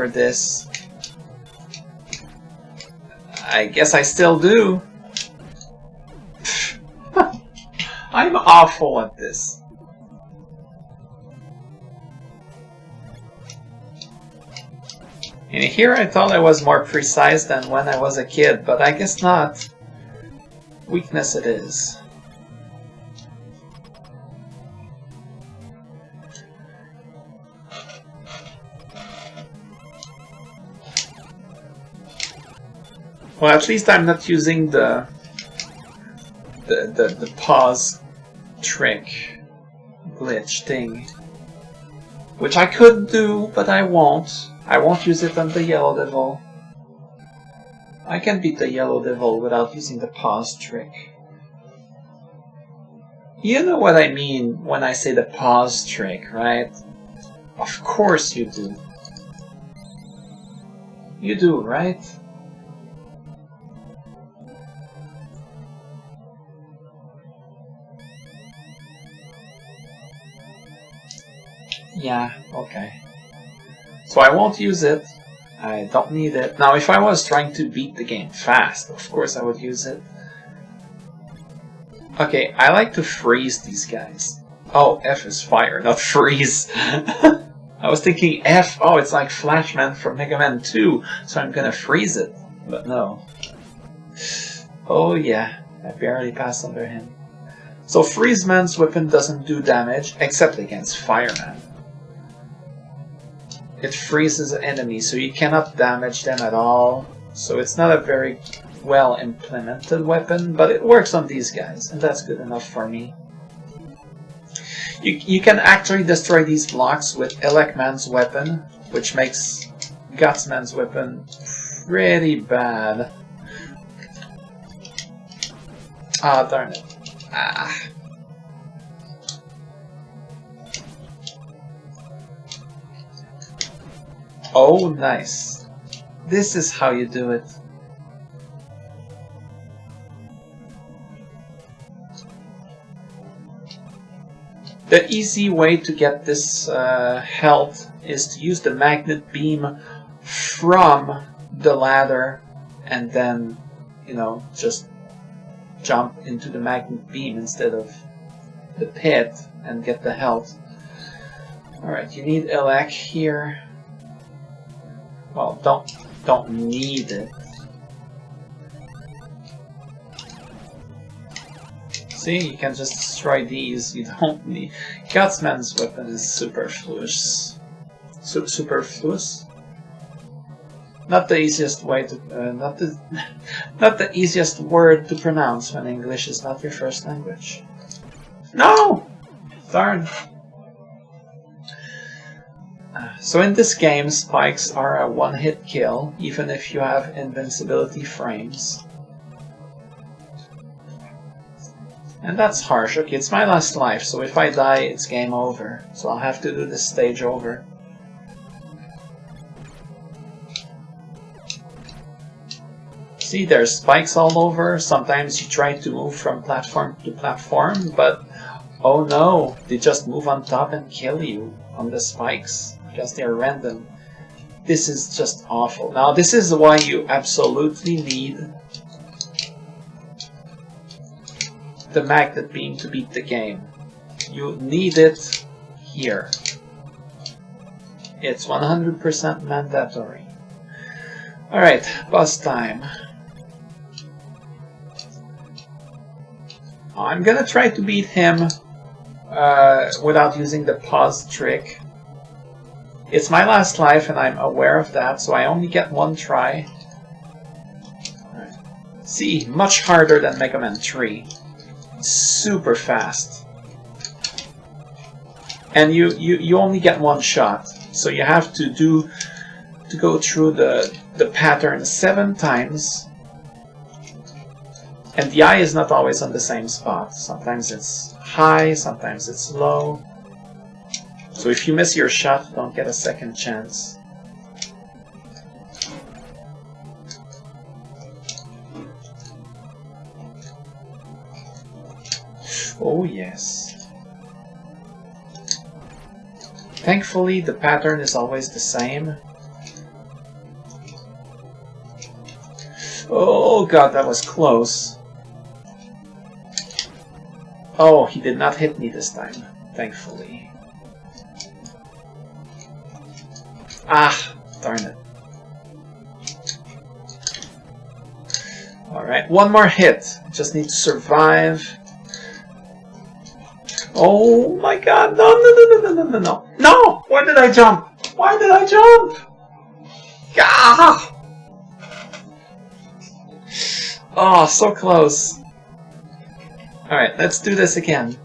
this. I guess I still do. I'm awful at this. And here I thought I was more precise than when I was a kid, but I guess not. Weakness it is. Well, at least I'm not using the pause trick glitch thing, which I could do, but I won't. I won't use it on the Yellow Devil. I can beat the Yellow Devil without using the pause trick. You know what I mean when I say the pause trick, right? Of course you do. You do, right? Yeah, okay. So I won't use it. I don't need it. Now, if I was trying to beat the game fast, of course I would use it. Okay, I like to freeze these guys. Oh, F is fire, not freeze. I was thinking F, oh, it's like Flashman from Mega Man 2, so I'm gonna freeze it. But no. Oh yeah, I barely passed under him. So Freeze Man's weapon doesn't do damage, except against Fireman. It freezes enemies, so you cannot damage them at all. So it's not a very well implemented weapon, but it works on these guys, and that's good enough for me. You can actually destroy these blocks with Elecman's weapon, which makes Gutsman's weapon pretty bad. Ah, darn it. Ah. Oh, nice. This is how you do it. The easy way to get this health is to use the magnet beam from the ladder and then, you know, just jump into the magnet beam instead of the pit and get the health. Alright, you need Elec here. Well, don't need it. See, you can just destroy these. You don't need. Gutsman's weapon is superfluous. Superfluous? Not the easiest way to not the easiest word to pronounce when English is not your first language. No! Darn. So in this game, spikes are a one-hit kill, even if you have invincibility frames. And that's harsh. Okay, it's my last life, so if I die, it's game over. So I'll have to do this stage over. See, there's spikes all over. Sometimes you try to move from platform to platform, but oh no, they just move on top and kill you on the spikes. Because they're random. This is just awful. Now this is why you absolutely need the magnet beam to beat the game. You need it here. It's 100% mandatory. Alright, boss time. I'm gonna try to beat him without using the pause trick. It's my last life and I'm aware of that, so I only get one try. Right. See, much harder than Mega Man 3. Super fast. And you only get one shot, so you have to go through the pattern 7 times. And the eye is not always on the same spot. Sometimes it's high, sometimes it's low. So if you miss your shot, you don't get a second chance. Oh yes. Thankfully, the pattern is always the same. Oh god, that was close. Oh, he did not hit me this time, thankfully. Ah, darn it. Alright, one more hit. Just need to survive. Oh my god, no, no, no, no, no, no, no, no. No! Where did I jump? Why did I jump? Ah! Oh, so close. Alright, let's do this again.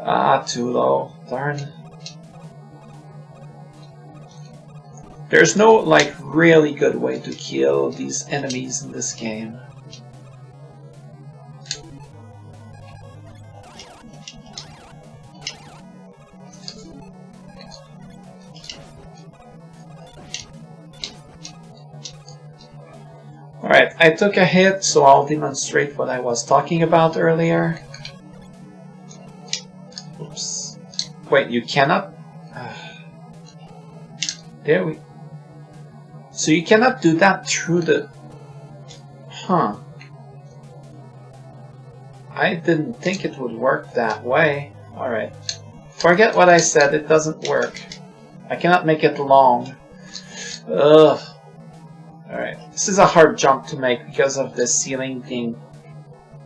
Ah, too low. Darn. There's no, like, really good way to kill these enemies in this game. Alright, I took a hit, so I'll demonstrate what I was talking about earlier. Oops. Wait, you cannot... there we... So you cannot do that through the... Huh. I didn't think it would work that way. Alright. Forget what I said, it doesn't work. I cannot make it long. Ugh. Alright, this is a hard jump to make because of the ceiling being,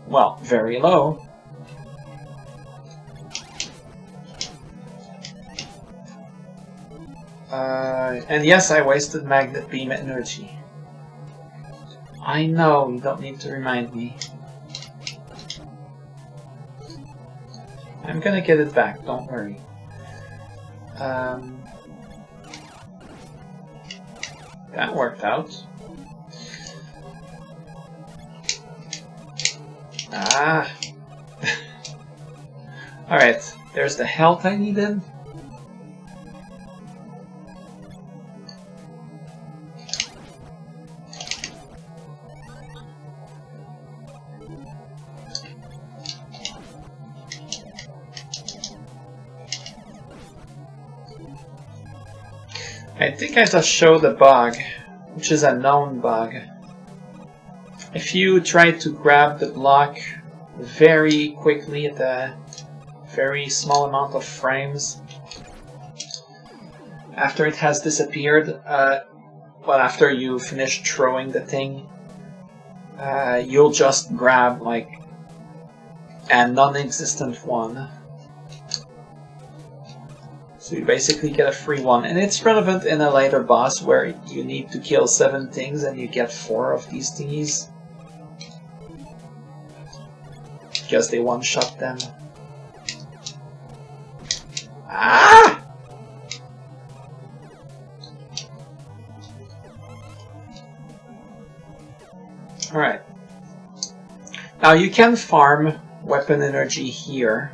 well, very low. And yes, I wasted magnet beam energy. I know, you don't need to remind me. I'm gonna get it back, don't worry. That worked out. Ah. Alright, there's the health I needed. I think I just showed a bug, which is a known bug. If you try to grab the block very quickly at a very small amount of frames, after it has disappeared, well, after you finish throwing the thing, you'll just grab like a non-existent one. So you basically get a free one, and it's relevant in a later boss where you need to kill 7 things and you get 4 of these thingies. Because they one-shot them. Ah! Alright. Now you can farm weapon energy here.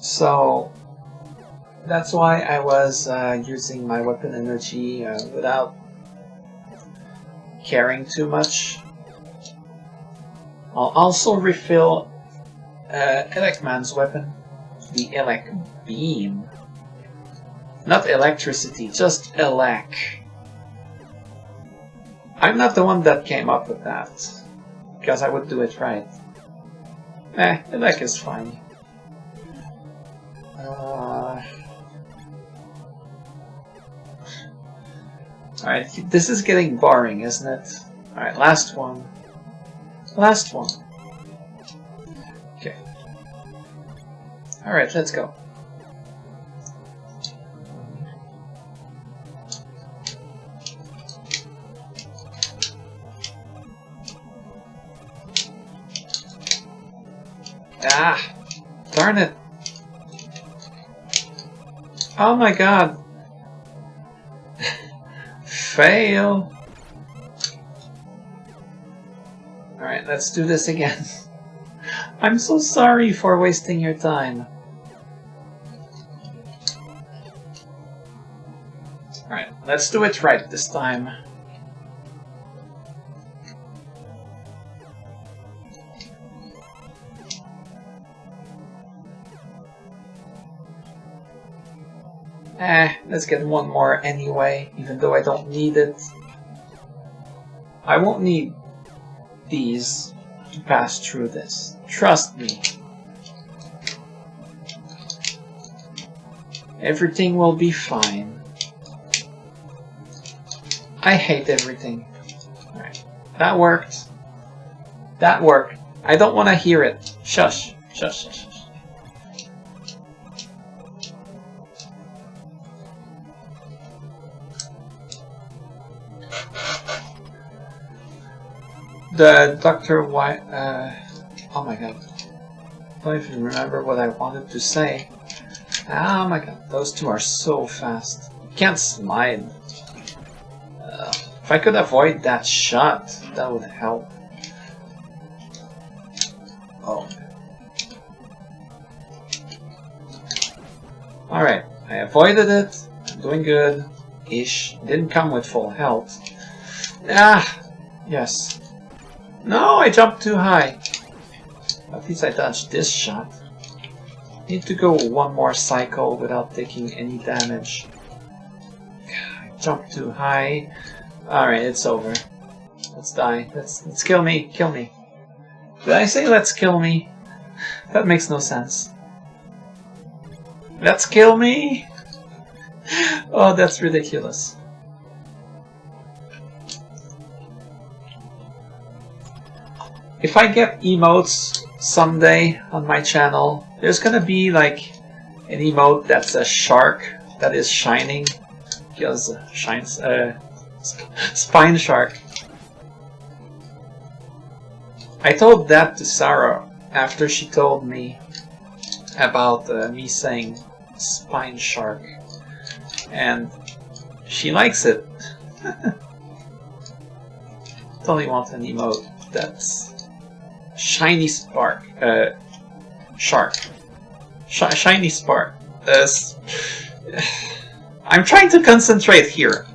So that's why I was using my weapon energy without caring too much. I'll also refill Elecman's weapon. The elec beam. Not electricity, just elec. I'm not the one that came up with that, because I would do it right. Elec is fine. Alright, this is getting boring, isn't it? Alright, last one. Last one. Okay. Alright, let's go. Ah! Darn it! Oh my god! Fail! Alright, let's do this again. I'm so sorry for wasting your time. Alright, let's do it right this time. Let's get one more anyway, even though I don't need it. I won't need these to pass through this. Trust me. Everything will be fine. I hate everything. Alright, that worked. That worked. I don't want to hear it. Shush. Shush, shush, shush. The Dr. White, oh my god. I don't even remember what I wanted to say. Oh my god, those two are so fast. You can't slide. If I could avoid that shot, that would help. Oh. Alright, I avoided it. I'm doing good. Ish. Didn't come with full health. Ah! Yes. No, I jumped too high. At least I dodged this shot. Need to go one more cycle without taking any damage. I jumped too high. Alright, it's over. Let's die. Let's kill me. Kill me. Did I say let's kill me? That makes no sense. Let's kill me! Oh, that's ridiculous. If I get emotes someday on my channel, there's gonna be like an emote that's a shark that is shining, because shines spine shark. I told that to Sarah after she told me about me saying spine shark, and she likes it. Totally want an emote that's shiny spark, shark, shiny spark. I'm trying to concentrate here.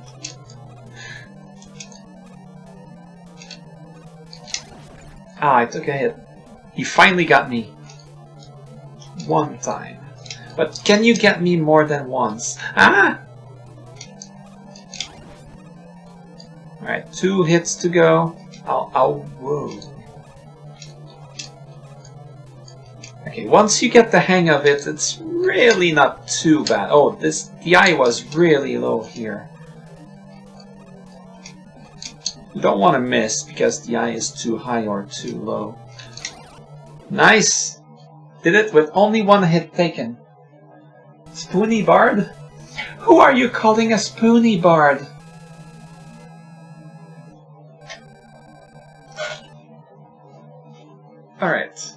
Ah, I took a hit. He finally got me. One time. But can you get me more than once? Ah! Alright, 2 hits to go. Whoa. Okay, once you get the hang of it, it's really not too bad. Oh, the eye was really low here. You don't want to miss because the eye is too high or too low. Nice! Did it with only 1 hit taken. Spoony Bard? Who are you calling a Spoony Bard? Alright.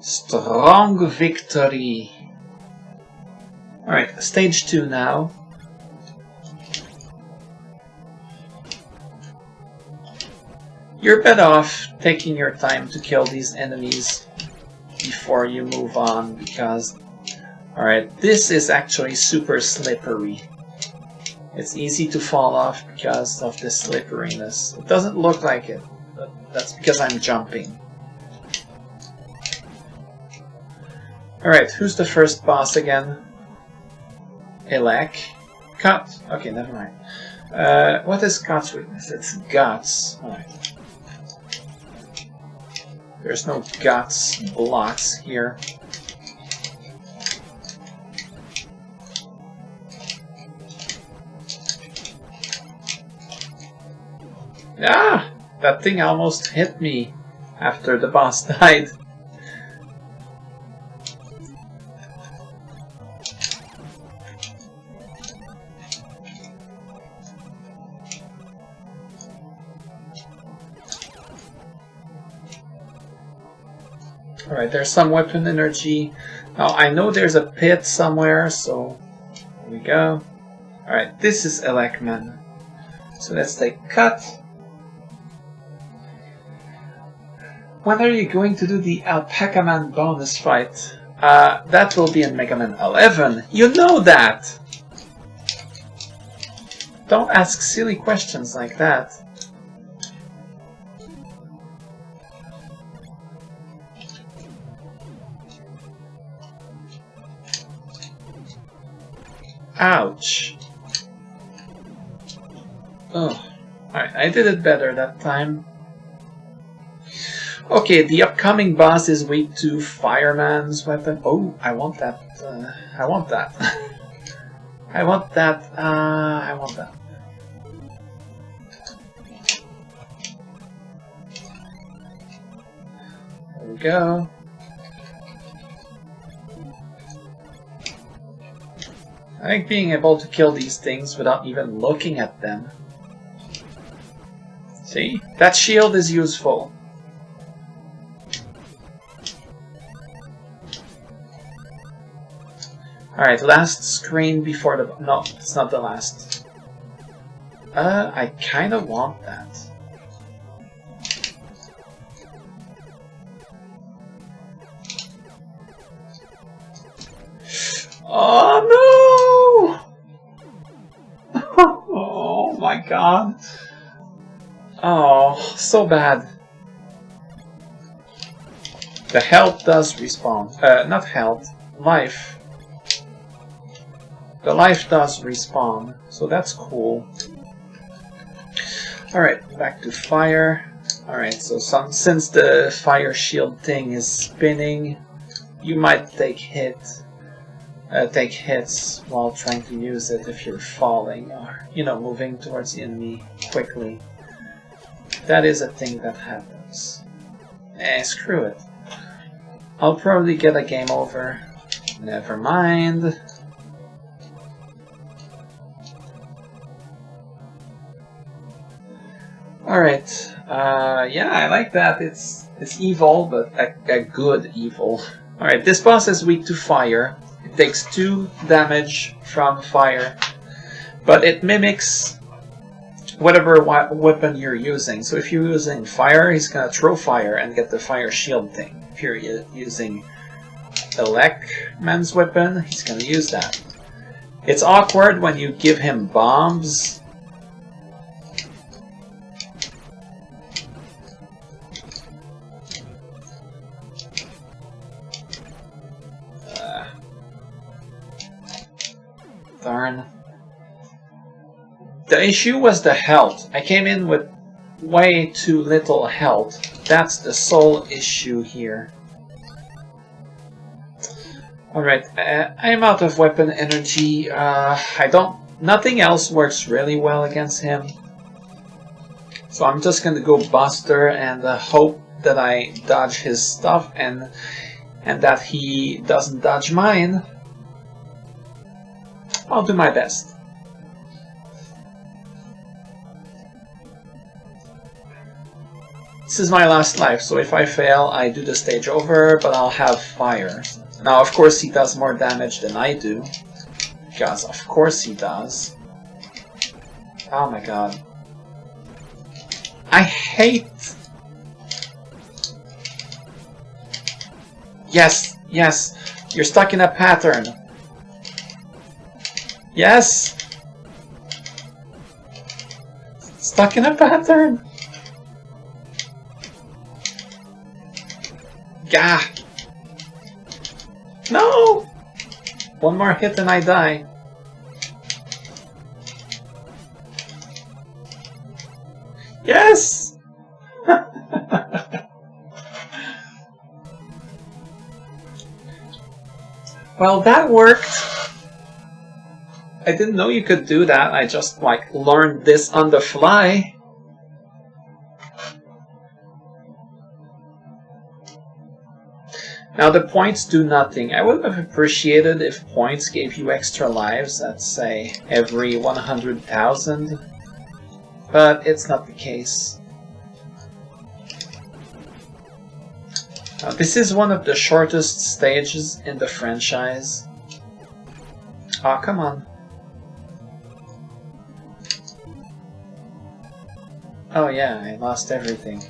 Strong victory. Alright, stage 2 now. You're better off taking your time to kill these enemies before you move on, because alright, this is actually super slippery. It's easy to fall off because of the slipperiness. It doesn't look like it, but that's because I'm jumping. Alright, who's the first boss again? Elec. Cut. Okay, never mind. What is Cut's weakness? It's guts. Alright. There's no guts blocks here. Ah! That thing almost hit me after the boss died. Alright, there's some weapon energy. Now, I know there's a pit somewhere, so there we go. Alright, this is Elecman. So let's take Cut. When are you going to do the Alpaca Man bonus fight? That will be in Mega Man 11. You know that! Don't ask silly questions like that. Ouch. Oh, alright, I did it better that time. Okay, the upcoming boss is weak to Fireman's weapon. Oh, I want that. I want that. I want that. I want that. There we go. I think being able to kill these things without even looking at them. See? That shield is useful. Alright, last screen before the... No, it's not the last. I kinda want that. Oh no! Oh my god. Oh, so bad. The health does respawn. Not health, life. The life does respawn, so that's cool. Alright, back to fire. Alright, so since the fire shield thing is spinning, you might take hits while trying to use it if you're falling or, you know, moving towards the enemy quickly. That is a thing that happens. Screw it. I'll probably get a game over. Never mind. Alright, yeah, I like that. It's evil, but a good evil. Alright, this boss is weak to fire. It takes 2 damage from fire, but it mimics whatever weapon you're using. So if you're using fire, he's gonna throw fire and get the fire shield thing. If you're using Elecman's weapon, he's gonna use that. It's awkward when you give him bombs. Darn. The issue was the health. I came in with way too little health. That's the sole issue here. Alright, I'm out of weapon energy. Nothing else works really well against him. So I'm just gonna go Buster and hope that I dodge his stuff and that he doesn't dodge mine. I'll do my best. This is my last life, so if I fail, I do the stage over, but I'll have fire. Now, of course, he does more damage than I do. Because, of course, he does. Oh my god. I hate... Yes, yes, you're stuck in a pattern. Yes! Stuck in a pattern! Gah! No! One more hit and I die. Yes! Well, that worked. I didn't know you could do that. I just, like, learned this on the fly. Now, the points do nothing. I would have appreciated if points gave you extra lives at, say, every 100,000. But it's not the case. This is one of the shortest stages in the franchise. Aw, come on. Oh yeah, I lost everything.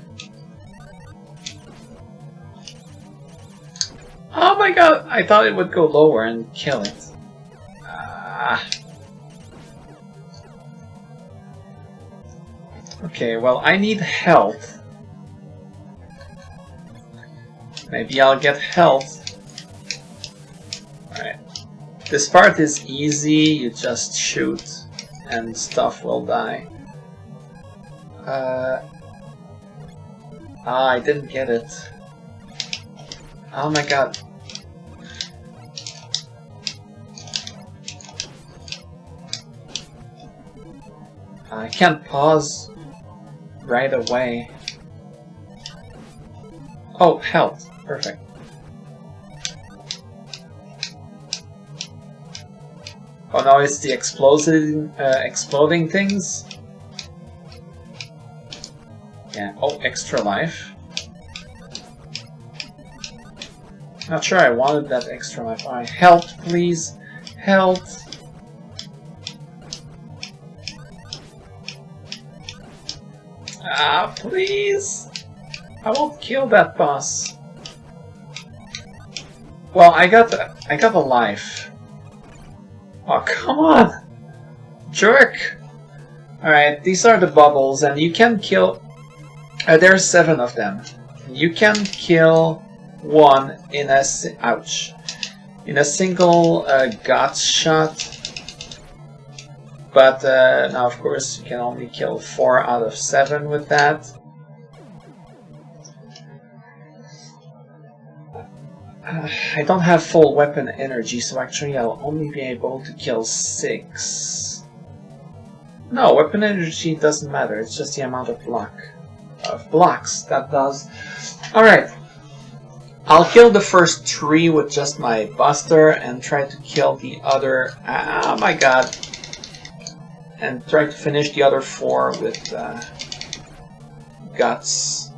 Oh my god, I thought it would go lower and kill it. Okay, well, I need health. Maybe I'll get health. Alright. This part is easy, you just shoot and stuff will die. I didn't get it. Oh my god. I can't pause right away. Oh, health. Perfect. Oh no, it's the exploding things? Yeah, oh, extra life. Not sure I wanted that extra life. Alright, health, please. Health. Ah, please. I won't kill that boss. Well, I got a life. Oh, come on! Jerk! Alright, these are the bubbles, and you can kill... there's 7 of them. You can kill one in a... ouch. In a single gut shot. But now, of course, you can only kill 4 out of 7 with that. I don't have full weapon energy, so actually I'll only be able to kill 6. No, weapon energy doesn't matter, it's just the amount of blocks that does. Alright. I'll kill the first 3 with just my buster and try to kill the other... oh my god. And try to finish the other 4 with guts.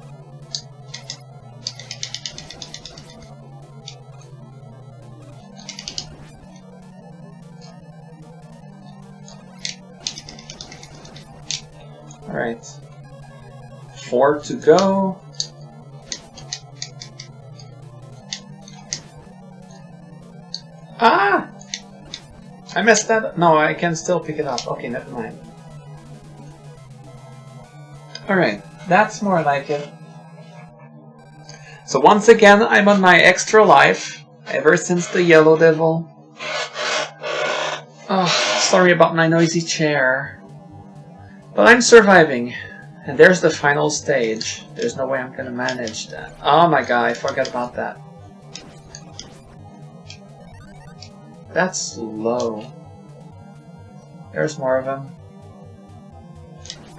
Alright. 4 to go. Ah! I messed that up. No, I can still pick it up. Okay, never mind. Alright, that's more like it. So once again, I'm on my extra life, ever since the Yellow Devil. Oh, sorry about my noisy chair. But I'm surviving. And there's the final stage. There's no way I'm gonna manage that. Oh my god, I forgot about that. That's low. There's more of them.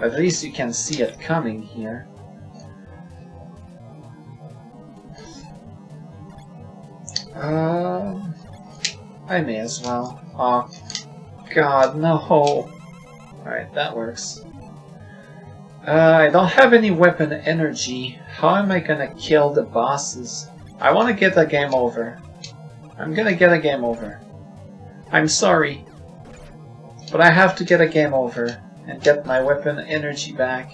At least you can see it coming here. I may as well. Oh, God, no. Alright, that works. I don't have any weapon energy. How am I gonna kill the bosses? I want to get a game over. I'm gonna get a game over. I'm sorry. But I have to get a game over and get my weapon energy back.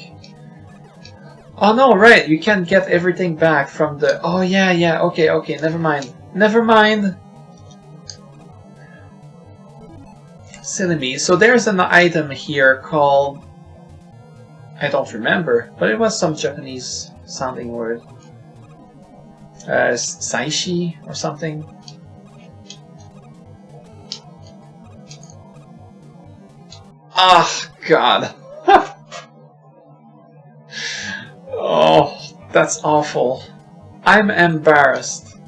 Oh no, right, you can't get everything back from the... Oh yeah, okay, never mind. Never mind! Silly me. So there's an item here called... I don't remember, but it was some Japanese sounding word. Saishi or something. Ah, God. Oh, that's awful. I'm embarrassed.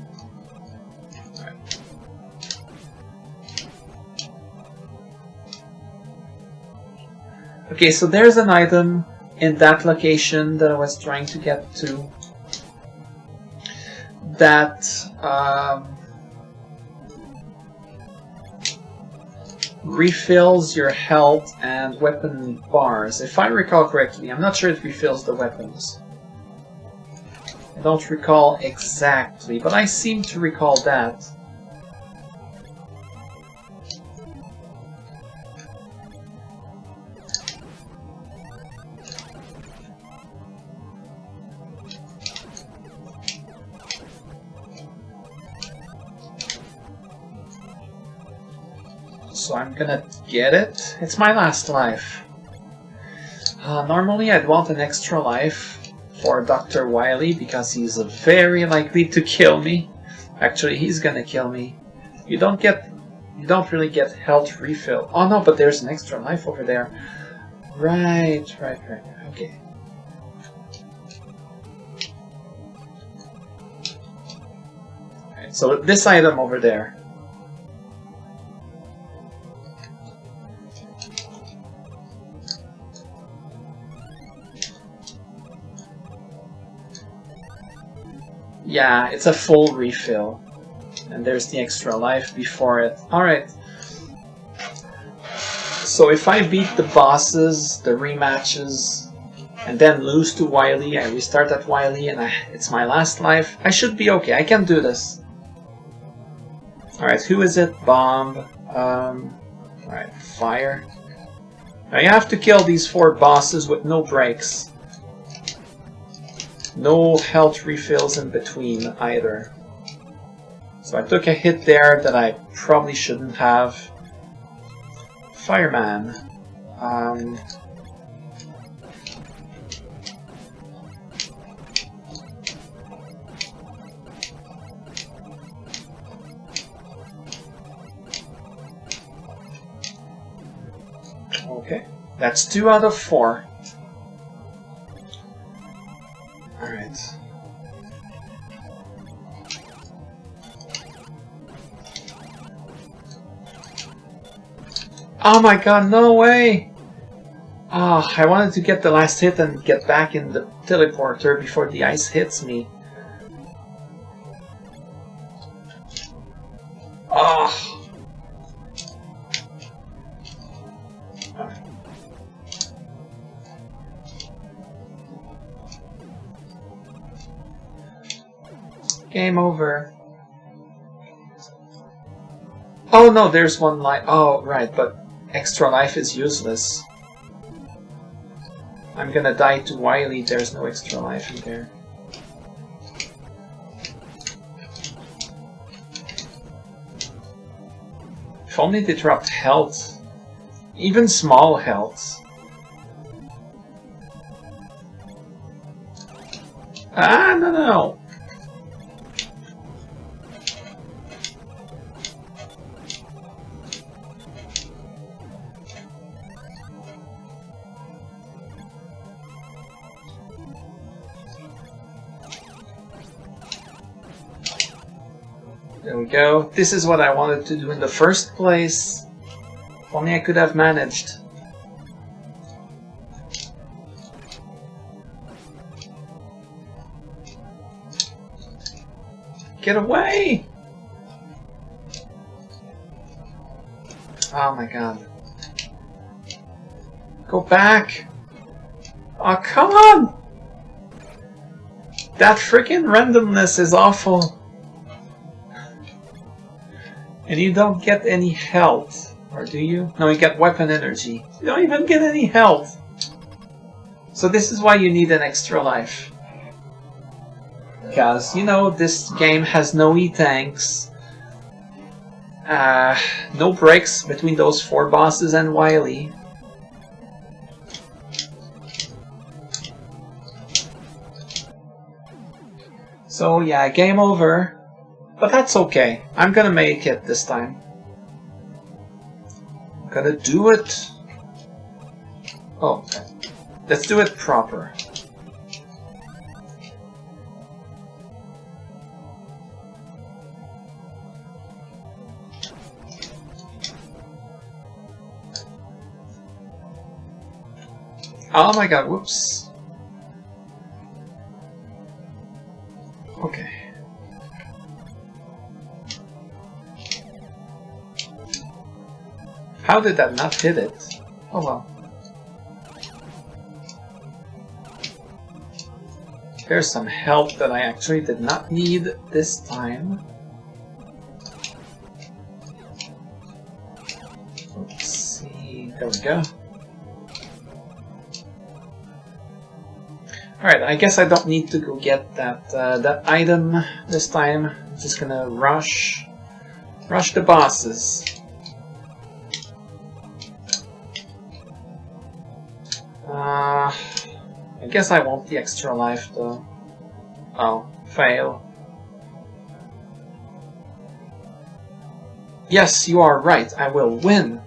Okay, so there's an item in that location that I was trying to get to that refills your health and weapon bars. If I recall correctly, I'm not sure it refills the weapons. I don't recall exactly, but I seem to recall that. So I'm gonna get it. It's my last life. Normally I'd want an extra life for Dr. Wily because he's very likely to kill me. Actually, he's gonna kill me. You don't really get health refill. Oh no, but there's an extra life over there. Right. Okay. Alright, so this item over there. Yeah, it's a full refill. And there's the extra life before it. Alright. So if I beat the bosses, the rematches, and then lose to Wily, I restart at Wily, and it's my last life, I should be okay. I can do this. Alright, who is it? Bomb. Alright, fire. Now you have to kill these 4 bosses with no breaks. No health refills in between either. So I took a hit there that I probably shouldn't have. Fireman. Okay, that's 2 out of 4. Alright. Oh my god, no way! Ah, I wanted to get the last hit and get back in the teleporter before the ice hits me. Ah! Game over. Oh no, there's 1 life. Oh, right, but extra life is useless. I'm gonna die to Wily, there's no extra life in there. If only they dropped health. Even small health. Ah, no. There we go. This is what I wanted to do in the first place. If only I could have managed. Get away! Oh my god. Go back! Oh, come on! That freaking randomness is awful. And you don't get any health. Or do you? No, you get weapon energy. You don't even get any health. So this is why you need an extra life. Because, you know, this game has no E-tanks. No breaks between those 4 bosses and Wily. So yeah, game over. But that's okay. I'm gonna make it this time. I'm gonna do it. Oh, okay. Let's do it proper. Oh my god, whoops. Okay. How did that not hit it? Oh well. There's some help that I actually did not need this time. Let's see. There we go. Alright, I guess I don't need to go get that that item this time. I'm just gonna rush the bosses. I guess I want the extra life though. Oh, fail. Yes, you are right. I will win.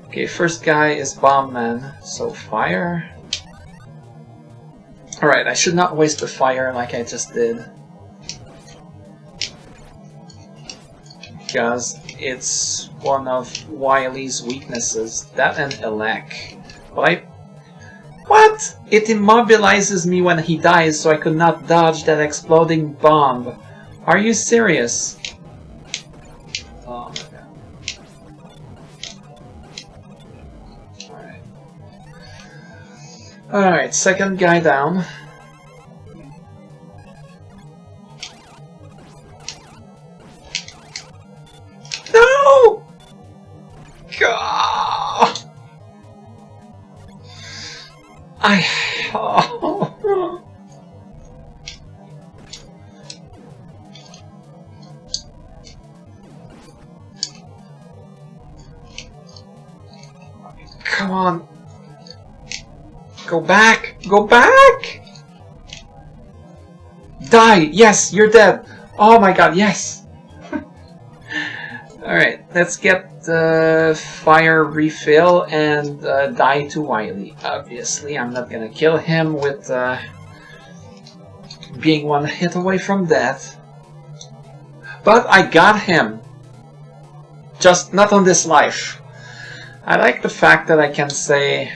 Okay, first guy is Bomb Man, so fire. Alright, I should not waste the fire like I just did. Because it's one of Wily's weaknesses. That and Elec. But what? It immobilizes me when he dies, so I could not dodge that exploding bomb. Are you serious? Oh my god. Alright. Alright, second guy down. No! God! Oh. Come on. Go back! Go back! Die! Yes, you're dead! Oh my god, yes! Alright, let's get the fire refill and die to Wily. Obviously, I'm not gonna kill him with being one hit away from death. But I got him! Just not on this life. I like the fact that I can say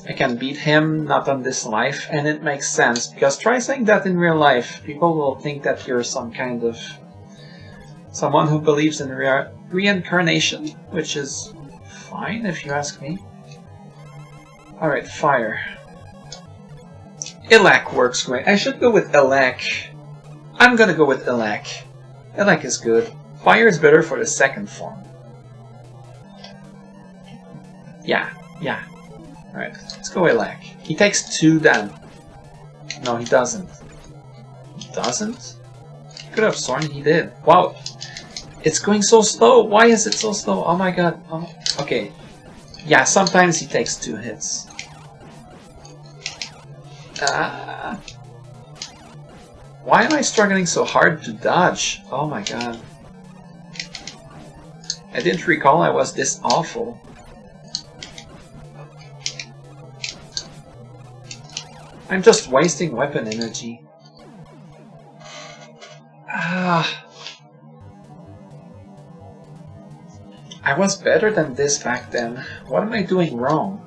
I can beat him not on this life, and it makes sense, because try saying that in real life. People will think that you're some kind of someone who believes in reincarnation, which is fine if you ask me. Alright, fire. Elec works great. I should go with Elec. I'm gonna go with Elec. Elec is good. Fire is better for the second form. Yeah. Alright, let's go Elec. He takes 2 down. No, he doesn't. He doesn't? Could have sworn he did. Wow. It's going so slow. Why is it so slow? Oh my god. Oh. Okay. Yeah, sometimes he takes 2 hits. Why am I struggling so hard to dodge? Oh my god. I didn't recall I was this awful. I'm just wasting weapon energy. I was better than this back then. What am I doing wrong?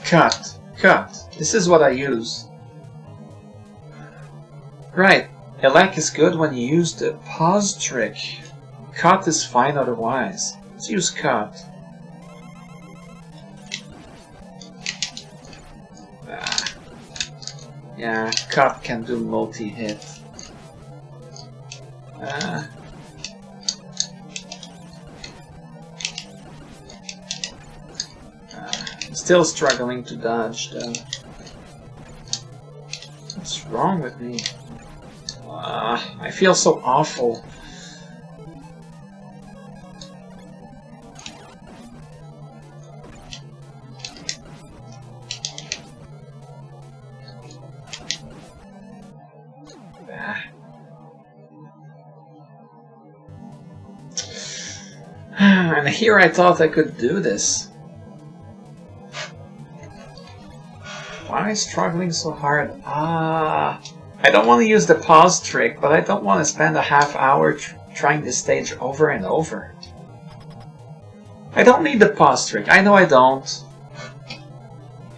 Cut. This is what I use. Right. Elec is good when you use the pause trick. Cut is fine otherwise. Let's use cut. Yeah, cut can do multi-hit. Still struggling to dodge though. What's wrong with me? I feel so awful. And here I thought I could do this. Why am I struggling so hard? I don't want to use the pause trick, but I don't want to spend a half hour trying this stage over and over. I don't need the pause trick. I know I don't.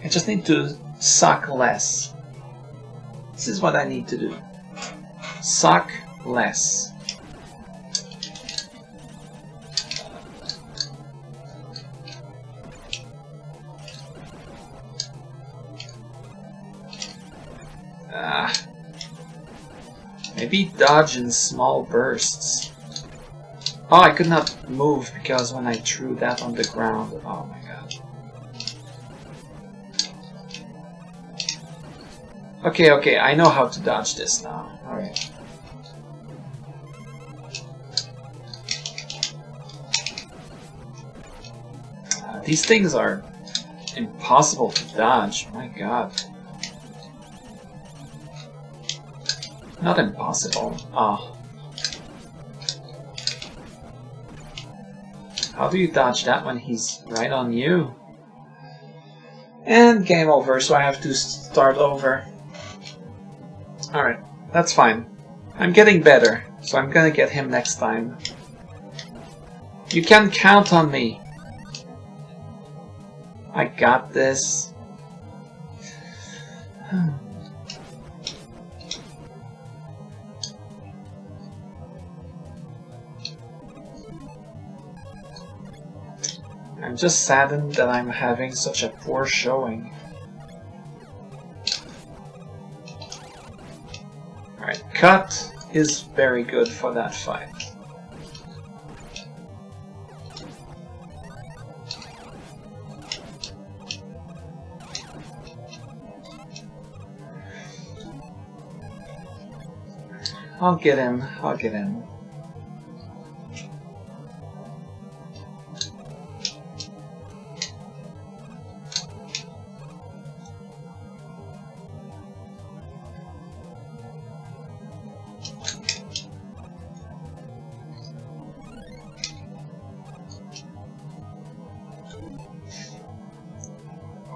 I just need to suck less. This is what I need to do. Suck less. Maybe dodge in small bursts. Oh, I could not move because when I threw that on the ground. Oh my god. Okay, I know how to dodge this now. Alright. These things are impossible to dodge. My god. Not impossible. Oh. How do you dodge that when he's right on you? And game over, so I have to start over. Alright, that's fine. I'm getting better, so I'm gonna get him next time. You can count on me. I got this. I'm just saddened that I'm having such a poor showing. Alright, cut is very good for that fight. I'll get him, I'll get him.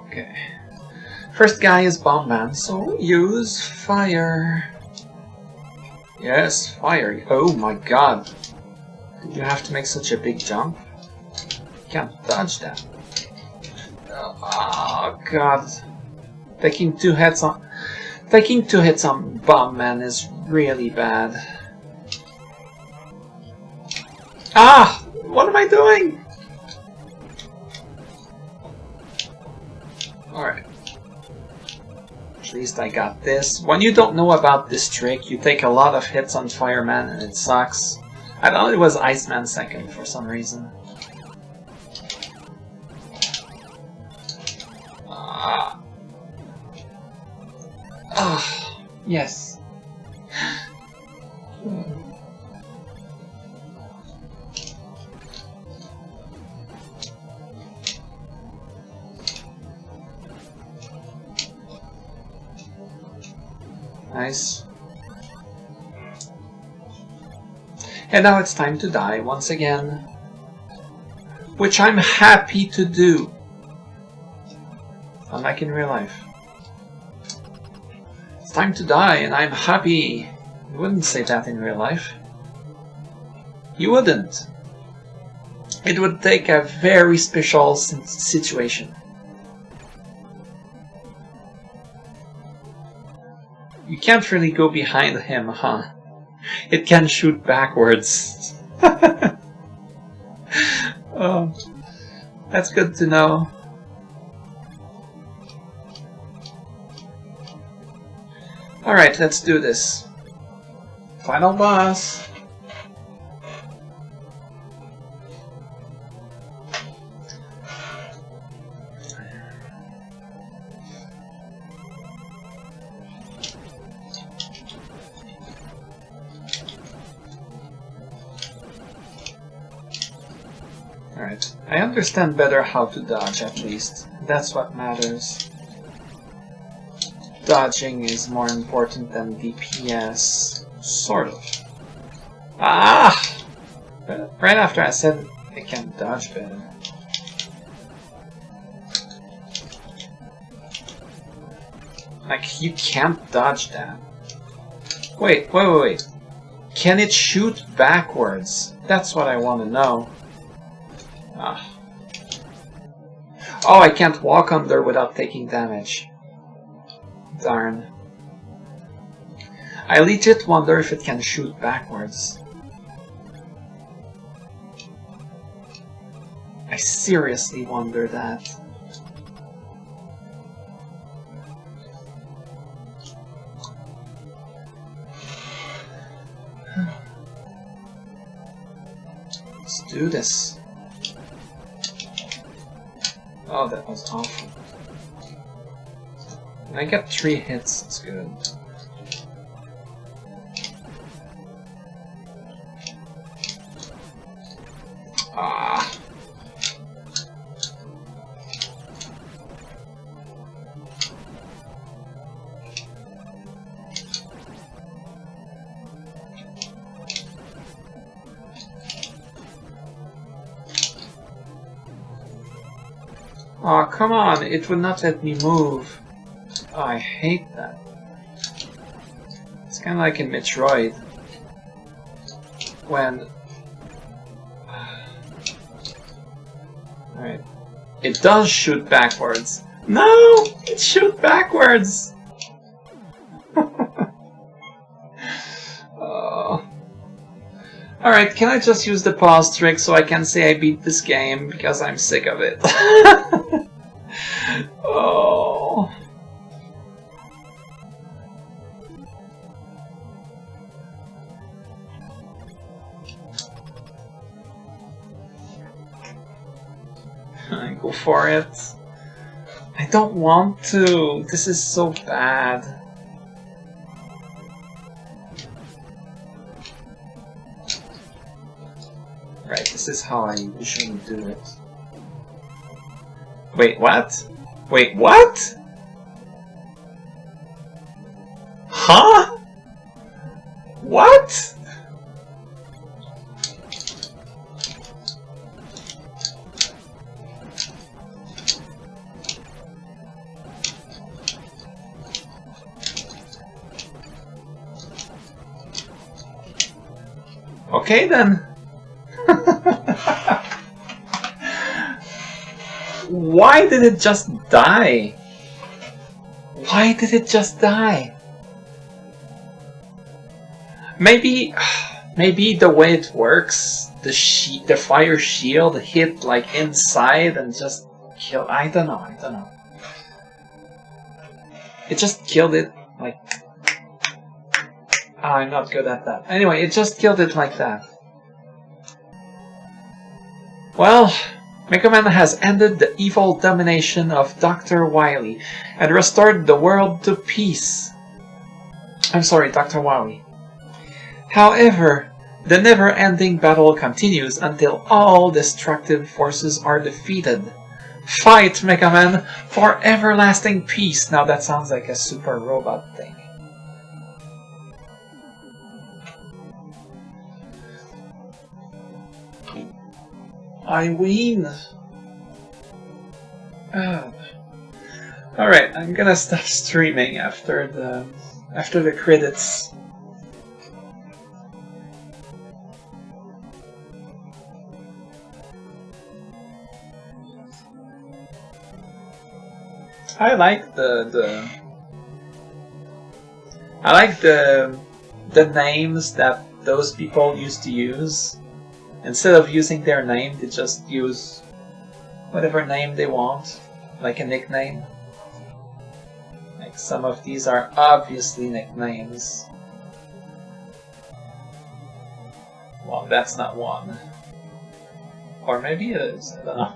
Okay. First guy is Bomb Man, so use fire. Yes, fire. Oh my god. Did you have to make such a big jump? Can't dodge that. Oh god. Taking two hits on Bomb Man is really bad. Ah! What am I doing? Alright. At least I got this. When you don't know about this trick, you take a lot of hits on Fireman and it sucks. I thought it was Iceman second for some reason. Yes. Nice. And now it's time to die once again. Which I'm happy to do. Unlike in real life. It's time to die and I'm happy. You wouldn't say that in real life. You wouldn't. It would take a very special situation. You can't really go behind him, huh? It can shoot backwards. Oh, that's good to know. Alright, let's do this. Final boss. Alright, I understand better how to dodge at least. That's what matters. Dodging is more important than DPS. Sort of. Ah! Right after I said I can dodge better. Like, you can't dodge that. Wait. Can it shoot backwards? That's what I want to know. Ah. Oh, I can't walk under without taking damage. Darn. I legit wonder if it can shoot backwards. I seriously wonder that. Let's do this. Oh, that was awful. I get 3 hits, it's good. Ah. Oh, come on, it would not let me move. Oh, I hate that. It's kind of like in Metroid. When... Alright. It does shoot backwards. No! It shoots backwards! Oh. Alright, can I just use the pause trick so I can say I beat this game? Because I'm sick of it. Oh. Go for it. I don't want to. This is so bad. Right, this is how I usually do it. Wait, what? Wait, what? Huh? What? Okay then. Why did it just die? Why did it just die? Maybe the way it works, the fire shield hit like inside and just kill. I don't know. It just killed it like. Oh, I'm not good at that. Anyway, it just killed it like that. Well, Mega Man has ended the evil domination of Dr. Wily and restored the world to peace. I'm sorry, Dr. Wily. However, the never-ending battle continues until all destructive forces are defeated. Fight, Mega Man, for everlasting peace. Now that sounds like a super robot thing. I win. Alright, I'm gonna stop streaming after the credits. I like the names that those people used to use. Instead of using their name, they just use whatever name they want, like a nickname. Like some of these are obviously nicknames. Well, that's not one. Or maybe it is, I don't know.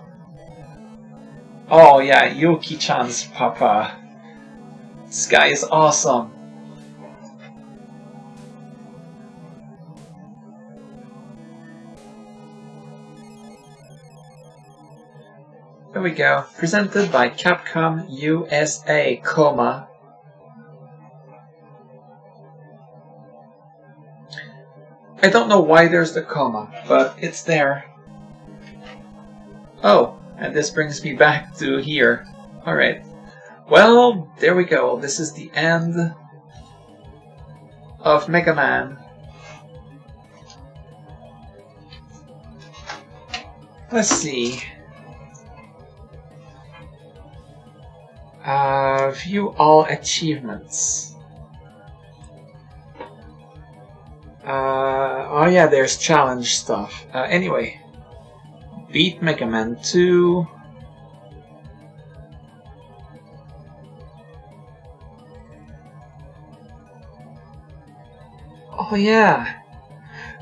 Oh yeah, Yuki-chan's papa. This guy is awesome. There we go. Presented by Capcom USA, comma. I don't know why there's the comma, but it's there. Oh, and this brings me back to here. Alright. Well, there we go. This is the end of Mega Man. Let's see. View all achievements. Oh yeah, there's challenge stuff. Anyway. Beat Mega Man 2. Oh yeah.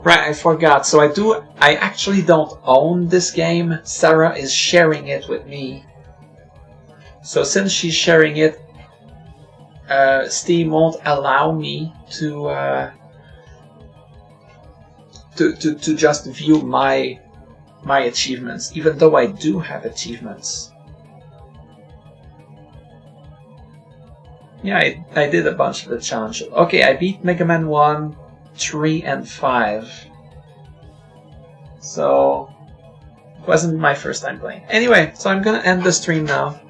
Right, I forgot. So I actually don't own this game. Sarah is sharing it with me. So since she's sharing it, Steam won't allow me to just view my achievements, even though I do have achievements. Yeah, I did a bunch of the challenges. Okay, I beat Mega Man 1, 3, and 5. So, it wasn't my first time playing. Anyway, so I'm gonna end the stream now.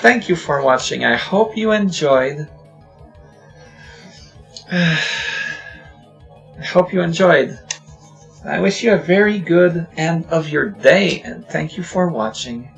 Thank you for watching. I hope you enjoyed. I hope you enjoyed. I wish you a very good end of your day, and thank you for watching.